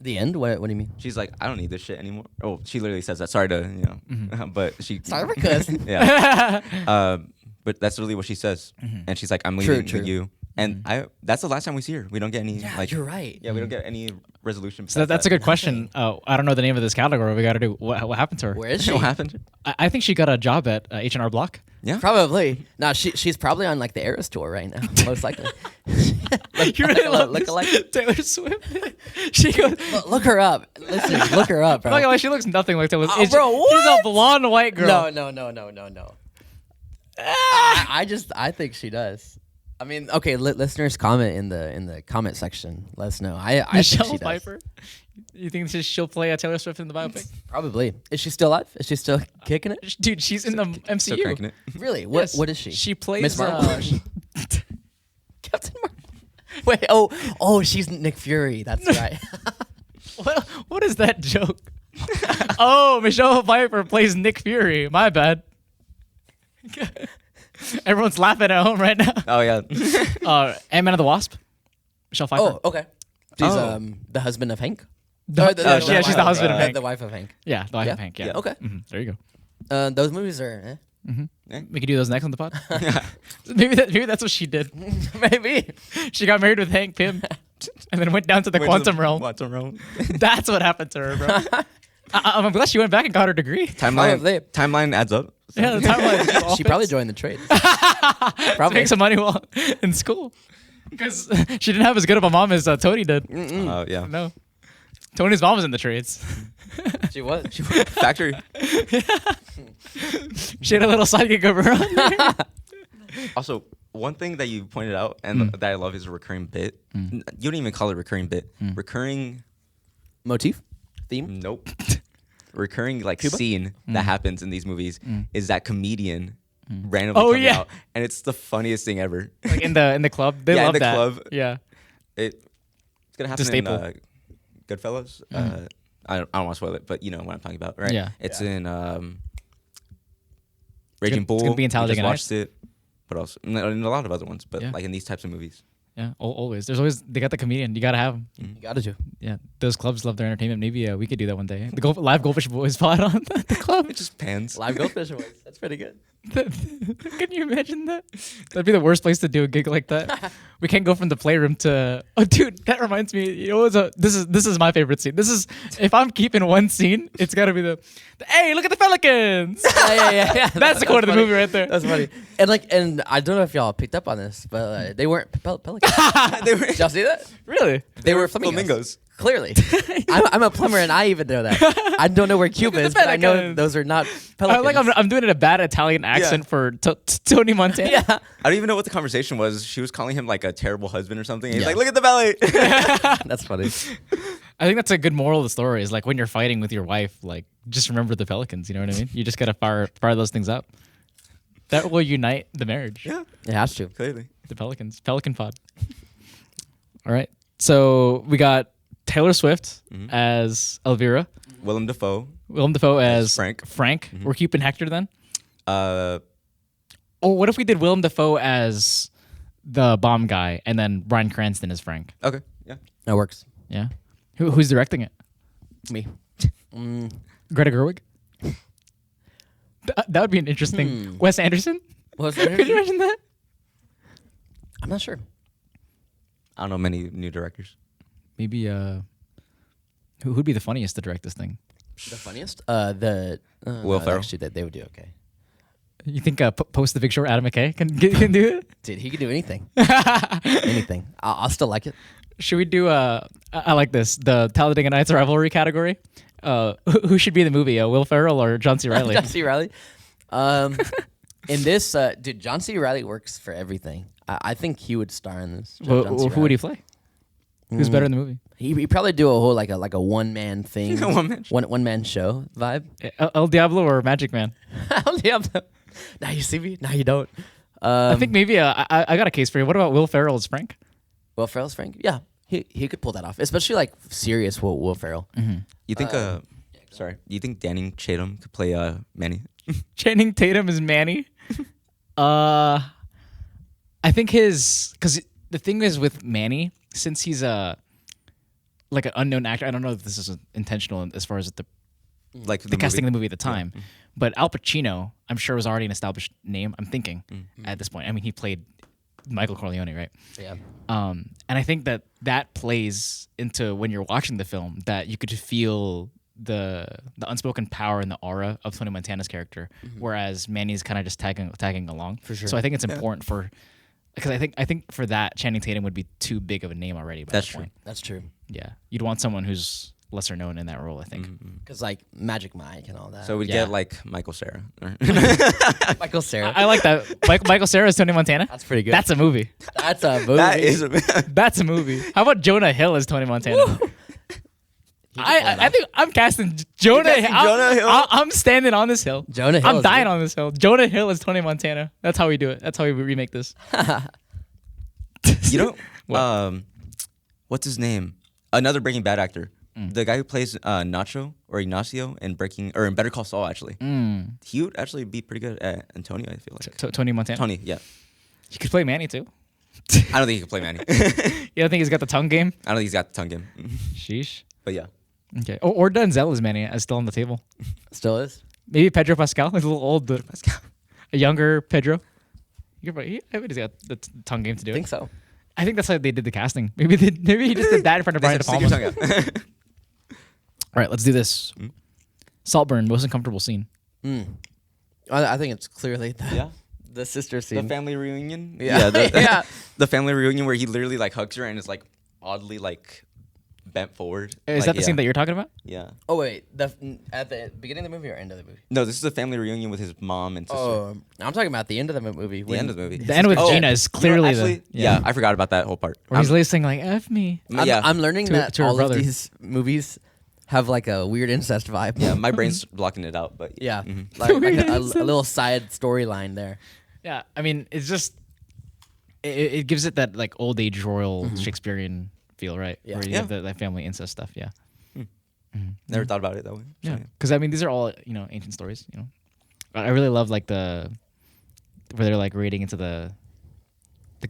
The end? What do you mean? She's like, I don't need this shit anymore. Oh, she literally says that. Sorry to, but she. Sorry for cussing. Yeah. But that's really what she says, and she's like, I'm leaving True. with you, and that's the last time we see her. We don't get any. Yeah, like, you're right. Yeah, we don't get any resolution. So that's a good question. I don't know the name of this category. We got to do what happened to her. Where is she? What happened? I think she got a job at H&R Block. Yeah. Probably. No, she's probably on like the Eras tour right now, most likely. You really love look this alike. Taylor Swift. She goes. Look her up. Listen, look her up, bro. Look, like, she looks nothing like Taylor Swift. bro, She's a what? blonde white girl. No. I think she does. I mean, okay, listeners comment in the comment section. Let us know. I think Michelle she does. Pfeiffer. You think she'll play Taylor Swift in the biopic? Probably. Is she still alive? Is she still kicking it? Dude, she's in the MCU. Still cranking it. Really? What Yes. What is she? She plays Miss Marvel. Captain Marvel. Wait. Oh, she's Nick Fury. That's right. what is that joke? Oh, Michelle Pfeiffer plays Nick Fury. My bad. Everyone's laughing at home right now. Oh yeah. Ant-Man and the Wasp. Michelle Pfeiffer. Oh, okay. She's Oh. The husband of Hank. Yeah, she's the husband of Hank. The wife of Hank. Yeah, the wife Yeah? of Hank. Yeah. Yeah. Okay. There you go. Those movies are. We could do those next on the pod. maybe that's what she did. Maybe. She got married with Hank Pym, and then went down to the quantum realm. Quantum realm. That's what happened to her, bro. I'm glad she went back and got her degree. Timeline adds up. Yeah, the timeline. She probably joined the trade. to Probably. make some money while in school, because she didn't have as good of a mom as Tony did. Oh yeah. No, Tony's mom was in the trades. She was. Factory. She had a little sidekick of her own. Also, one thing that you pointed out and that I love is a recurring bit. You don't even call it recurring bit. Recurring. Motif? Theme? Nope. Recurring scene that happens in these movies is that comedian randomly coming out, and it's the funniest thing ever. Like in the club, they Yeah, in love the that. club. Yeah, It's gonna happen in staple. Goodfellas. I don't want to spoil it, but you know what I'm talking about, right? Yeah. It's in Raging Bull. it's gonna be in We Talladega just Nights. watched it. What else? And a lot of other ones, but Yeah. like in these types of movies. yeah. Always. There's always they got the comedian. You gotta have him. You gotta do. Yeah, those clubs love their entertainment. Maybe we could do that one day. The live Goldfish Boys pod on the club. It just pans. Live Goldfish Awards. That's pretty good. Can you imagine that? That'd be the worst place to do a gig like that. We can't go from the playroom to. Oh, dude, that reminds me. You know, this is my favorite scene. This is if I'm keeping one scene, it's gotta be the hey, look at the Pelicans. Yeah. That's the quote of the movie right there. That's funny. And I don't know if y'all picked up on this, but they weren't pelicans. They were Did y'all see that? Really? They were flamingos. flamingos. Clearly. I'm a plumber and I even know that. I don't know where Cuba at the is, but I know Pelicans. those are not I pelicans. like I'm doing it a bad Italian accent for Tony Montana. Yeah. I don't even know what the conversation was. She was calling him like a terrible husband or something. He's Yeah. like, "Look at the belly." That's funny. I think that's a good moral of the story. Is like when you're fighting with your wife, like just remember the Pelicans. You know what I mean? You just gotta fire those things up. That will unite the marriage. Yeah, It has to. clearly. The Pelicans. Pelican pod. All right. So we got Taylor Swift as Elvira. Willem Dafoe. Willem Dafoe as Frank. We're keeping Hector then. Uh, Or what if we did Willem Dafoe as the bomb guy and then Bryan Cranston as Frank? okay. Yeah. That works. Yeah. Who's directing it? Me. Greta Gerwig. That would be an interesting. Wes Anderson. What's Could you imagine that? I'm not sure. I don't know many new directors. Maybe who'd be the funniest to direct this thing? The funniest? Will Ferrell. Actually, they would do okay. You think Post the Big Short Adam McKay can do it? Dude, he could do anything. Anything. I'll still like it. Should we do I like this, the Talladega Nights rivalry category? Who should be in the movie? Will Ferrell or John C. Reilly? John C. Reilly. In this, dude, John C. Reilly works for everything. I think he would star in this. John C. Who would he play? Who's better in the movie? He'd probably do a whole like a one man thing, One-man show. one man show vibe. El Diablo or Magic Man? El Diablo. Now you see me. Now you don't. I think maybe I got a case for you. What about Will Ferrell as Frank? Will Ferrell's Frank. Yeah, he could pull that off, especially like serious Will Ferrell. You think? Sorry. You think Danny Chatham could play Manny? Channing Tatum is Manny. I think because the thing is with Manny, since he's like an unknown actor. I don't know if this is intentional as far as the Like the casting of the movie at the time. But Al Pacino, I'm sure, was already an established name. I'm thinking at this point. I mean, he played Michael Corleone, right? Yeah. And I think that plays into when you're watching the film that you could feel the unspoken power and the aura of Tony Montana's character, whereas Manny's kind of just tagging along. For sure. So I think it's important because I think for that Channing Tatum would be too big of a name already by That's that true. point. That's true. Yeah, you'd want someone who's lesser known in that role, I think. Because like Magic Mike and all that. So we'd Yeah. get like Michael Cera. Michael Cera. I like that. Michael Cera is Tony Montana. That's pretty good. That's a movie. That's a movie. That is That's a movie. How about Jonah Hill as Tony Montana? I think I'm casting Jonah Hill. Jonah Hill? I'm standing on this hill. Jonah Hill I'm is dying good. on this hill. Jonah Hill is Tony Montana. That's how we do it. That's how we remake this. You know, what's his name? Another Breaking Bad actor. The guy who plays Nacho or Ignacio in Better Call Saul, actually. He would actually be pretty good at Antonio, I feel like. Tony Montana. Tony, yeah. He could play Manny too. I don't think he could play Manny. You don't think he's got the tongue game? I don't think he's got the tongue game. Sheesh. But yeah. Okay. Or Denzel is Manny. Is still on the table. Still is. Maybe Pedro Pascal. He's a little old, but a younger Pedro. I bet he's got the tongue game to do I it. think so. I think that's how they did the casting. Maybe he just did that in front of Brian De Stick your Palma. tongue out. All right, let's do this. Saltburn, most uncomfortable scene. I think it's clearly Yeah. the sister The scene. family reunion. Yeah. The, the family reunion where he literally like hugs her and is like oddly like bent forward. Is that the scene that you're talking about? Yeah. Oh wait, at the beginning of the movie or end of the movie? No, this is a family reunion with his mom and sister. Oh, I'm talking about the end of the movie. The end of the movie. The end with Gina is clearly actually, yeah, I forgot about that whole part. where he's listening like "F me." I'm learning To- that to her all brother. of these movies have like a weird incest vibe. Yeah, my brain's blocking it out, but Yeah, Mhm. like, Weird a incest. little side storyline there. Yeah, I mean, it's just it gives it that like old age royal Shakespearean feel, right? Yeah. Where you Yeah. have that family incest stuff. Yeah, Never thought about it that way. So, yeah. Because I mean, these are all ancient stories. I really love like where they're like raiding into the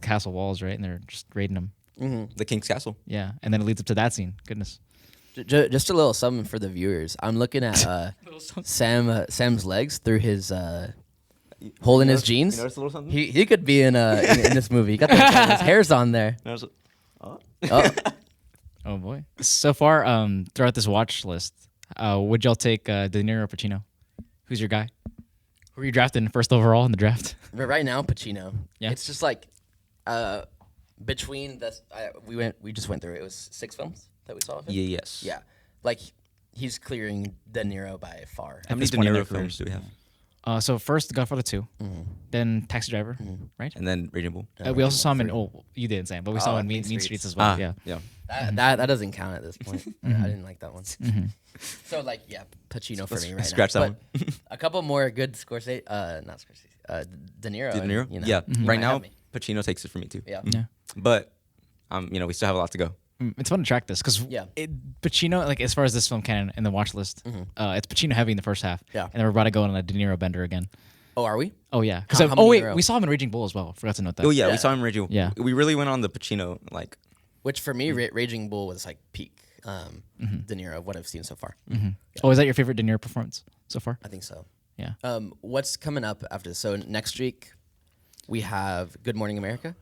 castle walls, right? And they're just raiding them. The King's Castle. Yeah, and then it leads up to that scene. Goodness. Just a little something for the viewers. I'm looking at Sam's legs through his hole in his jeans. You notice a little something? He could be in this movie. He got his hairs on there. Oh. Oh boy. So far, throughout this watch list, would y'all take De Niro or Pacino? Who's your guy? Who are you drafting first overall in the draft? But right now, Pacino. Yeah. It's just like between this, we just went through it. It was 6 films that we saw of him. Yeah, yes. Yeah, like he's clearing De Niro by far. How many this De point in Niro their career. films do we have? So first, Godfather 2, then Taxi Driver, right? And then Raging Bull. We also saw him in. Oh, you didn't say him, but we saw him in Mean Mean Streets Streets. as well. Yeah. That doesn't count at this point. I didn't like that one. So like Pacino for me right scratch now. that But a couple more good Scorsese, not Scorsese, De Niro. De Niro? and, Yeah. you Right might now, have me. Pacino takes it for me too. Yeah. Yeah. But, we still have a lot to go. It's fun to track this because Yeah. Pacino, like as far as this film canon in the watch list, it's Pacino heavy in the first half. Yeah. And then we're about to go on a De Niro bender again. Oh, are we? Oh yeah. Because How many wait, in a row? we saw him in Raging Bull as well. Forgot to note that. Oh, yeah, Yeah. we saw him in Raging Bull. Yeah. We really went on the Pacino, like, Which for me, Raging Bull was like peak De Niro of what I've seen so far. Oh, is that your favorite De Niro performance so far? I think so. Yeah. What's coming up after this? So next week we have Good Morning America.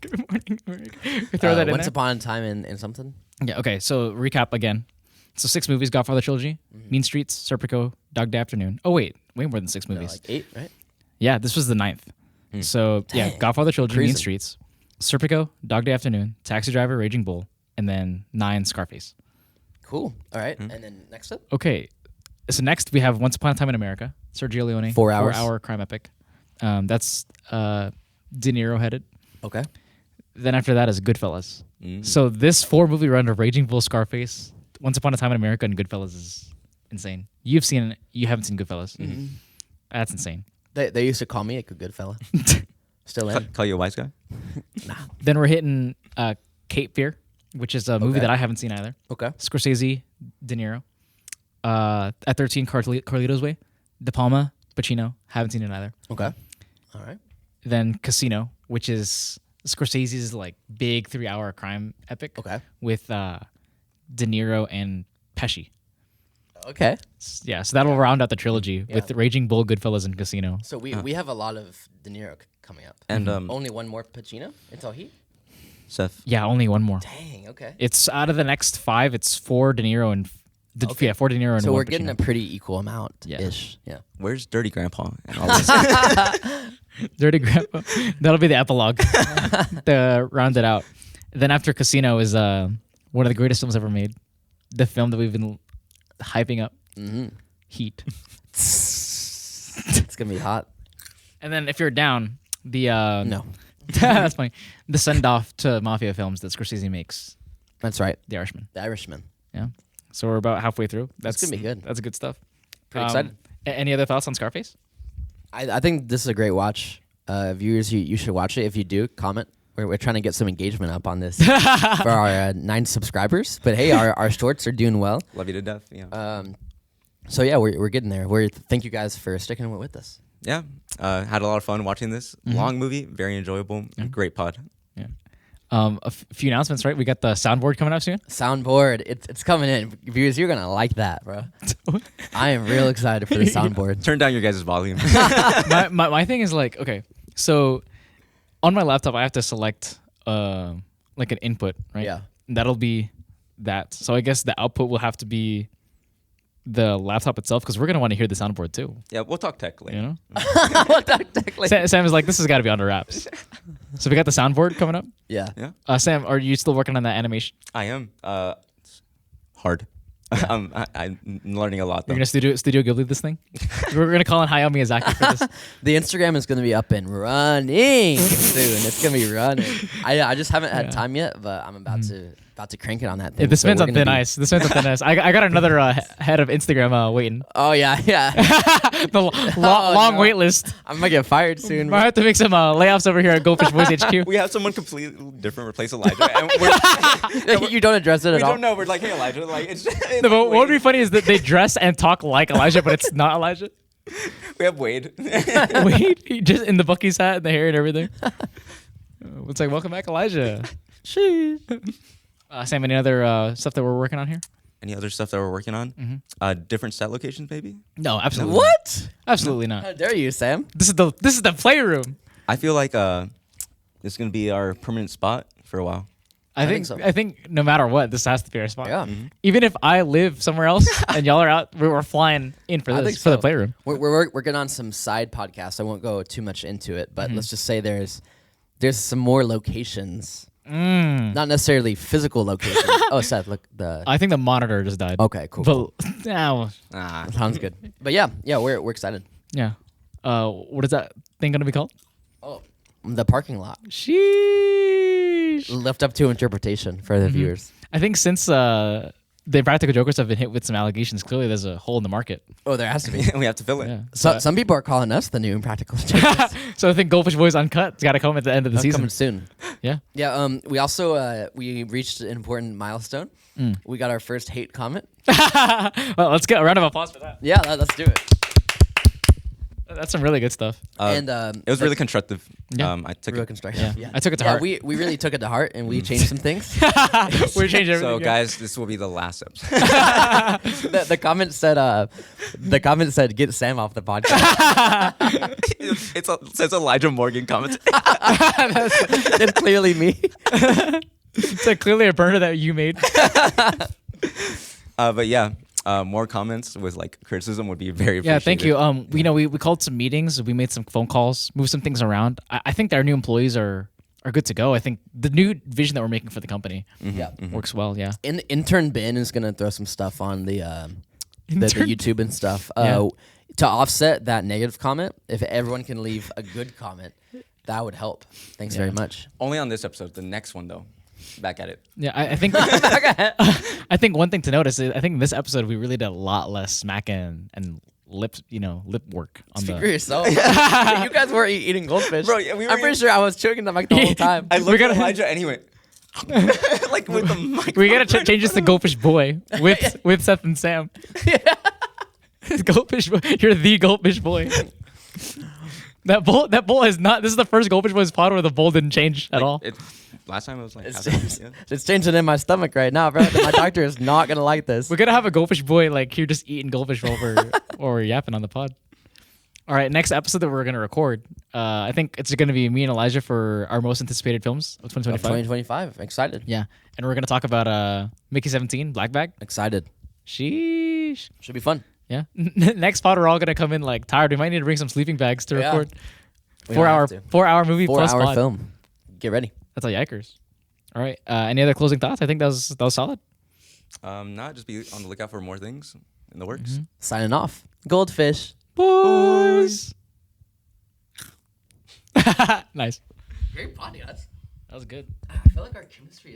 Good morning, America. We throw that in Once there. Upon a Time in something. Yeah. Okay. So recap again. So 6 movies: Godfather trilogy, Mean Streets, Serpico, Dog Day Afternoon. Oh wait, way more than 6 No, movies. like 8, right? Yeah, this was the 9th. So yeah, Dang. Godfather trilogy, Mean Cruising. Streets, Serpico, Dog Day Afternoon, Taxi Driver, Raging Bull, and then 9 Scarface. Cool. All right. And then next up? Okay. So next we have Once Upon a Time in America, Sergio Leone, 4 hours. 4-hour crime epic. That's De Niro headed. Okay. Then after that is Goodfellas. So this 4-movie run of Raging Bull, Scarface, Once Upon a Time in America, and Goodfellas is insane. You haven't seen Goodfellas. That's insane. They used to call me a good fella. Still am. call you a wise guy? Then we're hitting Cape Fear, which is a movie Okay. that I haven't seen either. Okay. Scorsese, De Niro. At 13, Carlito's Way. De Palma, Pacino. Haven't seen it either. Okay. All right. Then Casino, which is Scorsese's like big 3-hour crime epic. Okay. With De Niro and Pesci. Okay. Yeah, so that'll round out the trilogy with Raging Bull, Goodfellas, and Casino. So we have a lot of De Niro coming up. And Only one more Pacino until he? Seth. Yeah, only one more. Dang, okay. It's out of the next 5. It's 4 De Niro and 4 De Niro and So 1 we're getting Pacino. a pretty equal amount ish. Yeah. Where's Dirty Grandpa? And all this? Dirty Grandpa. That'll be the epilogue to round it out. Then after Casino is one of the greatest films ever made, the film that we've been hyping up, Heat. It's gonna be hot. And then if you're down, the No, that's funny. The send off to mafia films that Scorsese makes, that's right. The Irishman. The Irishman. Yeah. So we're about halfway through. That's gonna be good. That's good stuff. Pretty excited. Any other thoughts on Scarface? I think this is a great watch. Viewers, you should watch it. If you do, comment. We're trying to get some engagement up on this for our 9 subscribers. But hey, our shorts are doing well. Love you to death. Yeah. So yeah, we're getting there. Thank you guys for sticking with us. Yeah. Had a lot of fun watching this long movie. Very enjoyable. Great pod. Yeah. A few announcements, right? We got the soundboard coming up soon. Soundboard, it's coming in. Viewers, you're gonna like that, bro. I am real excited for the soundboard. Turn down your guys' volume. my thing is like, okay, so on my laptop I have to select like an input, right? Yeah. That'll be that. So I guess the output will have to be the laptop itself, because we're gonna want to hear the soundboard too. Yeah, we'll talk tech later. You know? Exactly. Sam is like, this has got to be under wraps. So we got the soundboard coming up. Yeah. Yeah. Sam, are you still working on that animation? I am. It's hard. I'm learning a lot though. You're gonna Studio Ghibli this thing? We're gonna call in Hayao Miyazaki for this. The Instagram is gonna be up and running soon. It's gonna be running. I just haven't had time yet, but I'm about to crank it on that thing. This So man's we're on gonna thin be- ice. This man's on thin ice. I got another head of Instagram waiting. Oh yeah. The long no. wait list. I'm gonna get fired soon. I have to make some layoffs over here at Goldfish Boys HQ. We have someone completely different replace Elijah, and You don't address it we at all. don't know. We're like, hey Elijah, like it's. No, but what would be funny is that they dress and talk like Elijah, but it's not Elijah. We have Wade. Wait, he just in the Bucky's hat and the hair and everything. It's like, welcome back, Elijah. Sheesh. Sam, any other stuff that we're working on here? Any other stuff that we're working on? Different set locations, maybe. No, absolutely. What? Absolutely not. How dare you, Sam? This is the playroom. I feel like this is gonna be our permanent spot for a while. I think so. I think no matter what, this has to be our spot. Yeah. Even if I live somewhere else and y'all are out, we're flying in for I this think for the so. playroom. We're working on some side podcasts. I won't go too much into it, but let's just say there's some more locations. Not necessarily physical locations. Oh, Seth, look I think the monitor just died. Okay, cool. But now, Sounds good. But yeah, we're excited. yeah. What is that thing gonna be called? Oh, the parking lot. Sheesh. Left up to interpretation for the viewers. I think since the Impractical Jokers have been hit with some allegations, clearly there's a hole in the market. Oh, there has to be. We have to fill it. Yeah. So some people are calling us the new Impractical Jokers. So I think Goldfish Boys Uncut got to come at the end of the season. Coming soon. Yeah. Yeah. We also we reached an important milestone. We got our first hate comment. Well, let's get a round of applause for that. Yeah, let's do it. That's some really good stuff. And It was really constructive. Yeah. I took real it. construction. Yeah. I took it to heart. We really took it to heart and we changed some things. We changed everything. So yeah. guys, this will be the last episode. the comment said get Sam off the podcast. It says Elijah Morgan comments. It's clearly me. It's like clearly a burner that you made. But yeah, more comments with like criticism would be very Yeah, thank you. appreciated. We called some meetings. We made some phone calls, moved some things around. I think our new employees are good to go. I think the new vision that we're making for the company Yeah. works well. Yeah. Intern Ben is gonna throw some stuff on the Intern- YouTube and stuff. Yeah. To offset that negative comment, if everyone can leave a good comment, that would help. Thanks very much. Only on this episode. The next one though, back at it. Yeah, I think I think one thing to notice is I think in this episode we really did a lot less smacking and lip work on Speak the. for yourself. You guys were eating goldfish. Bro, yeah, we were I'm pretty sure I was chewing them like the whole time. I looked gotta- at Elijah and he went like with the mic. We gotta change this to Goldfish Boy with Seth and Sam. Goldfish Boy, you're the Goldfish Boy. That bowl is not. This is the first Goldfish Boys pod where the bowl didn't change at all. Last time it was like It's changing in my stomach right now, bro. My doctor is not gonna like this. We're gonna have a Goldfish Boy like here just eating goldfish while we're yapping on the pod. All right, next episode that we're gonna record. I think it's gonna be me and Elijah for our most anticipated films of 2025. 2025. Excited. Yeah, and we're gonna talk about Mickey 17 Black Bag. Excited. Sheesh. Should be fun. Yeah. Next pod we're all gonna come in like tired. We might need to bring some sleeping bags to Yeah. record. We don't have to. 4-hour movie plus 4-hour pod. film. Get ready. That's all yikers. All right. Any other closing thoughts? I think that was solid. Not just be on the lookout for more things in the works. Signing off. Goldfish. Boys. Nice. Great podcast. That was good. I feel like our chemistry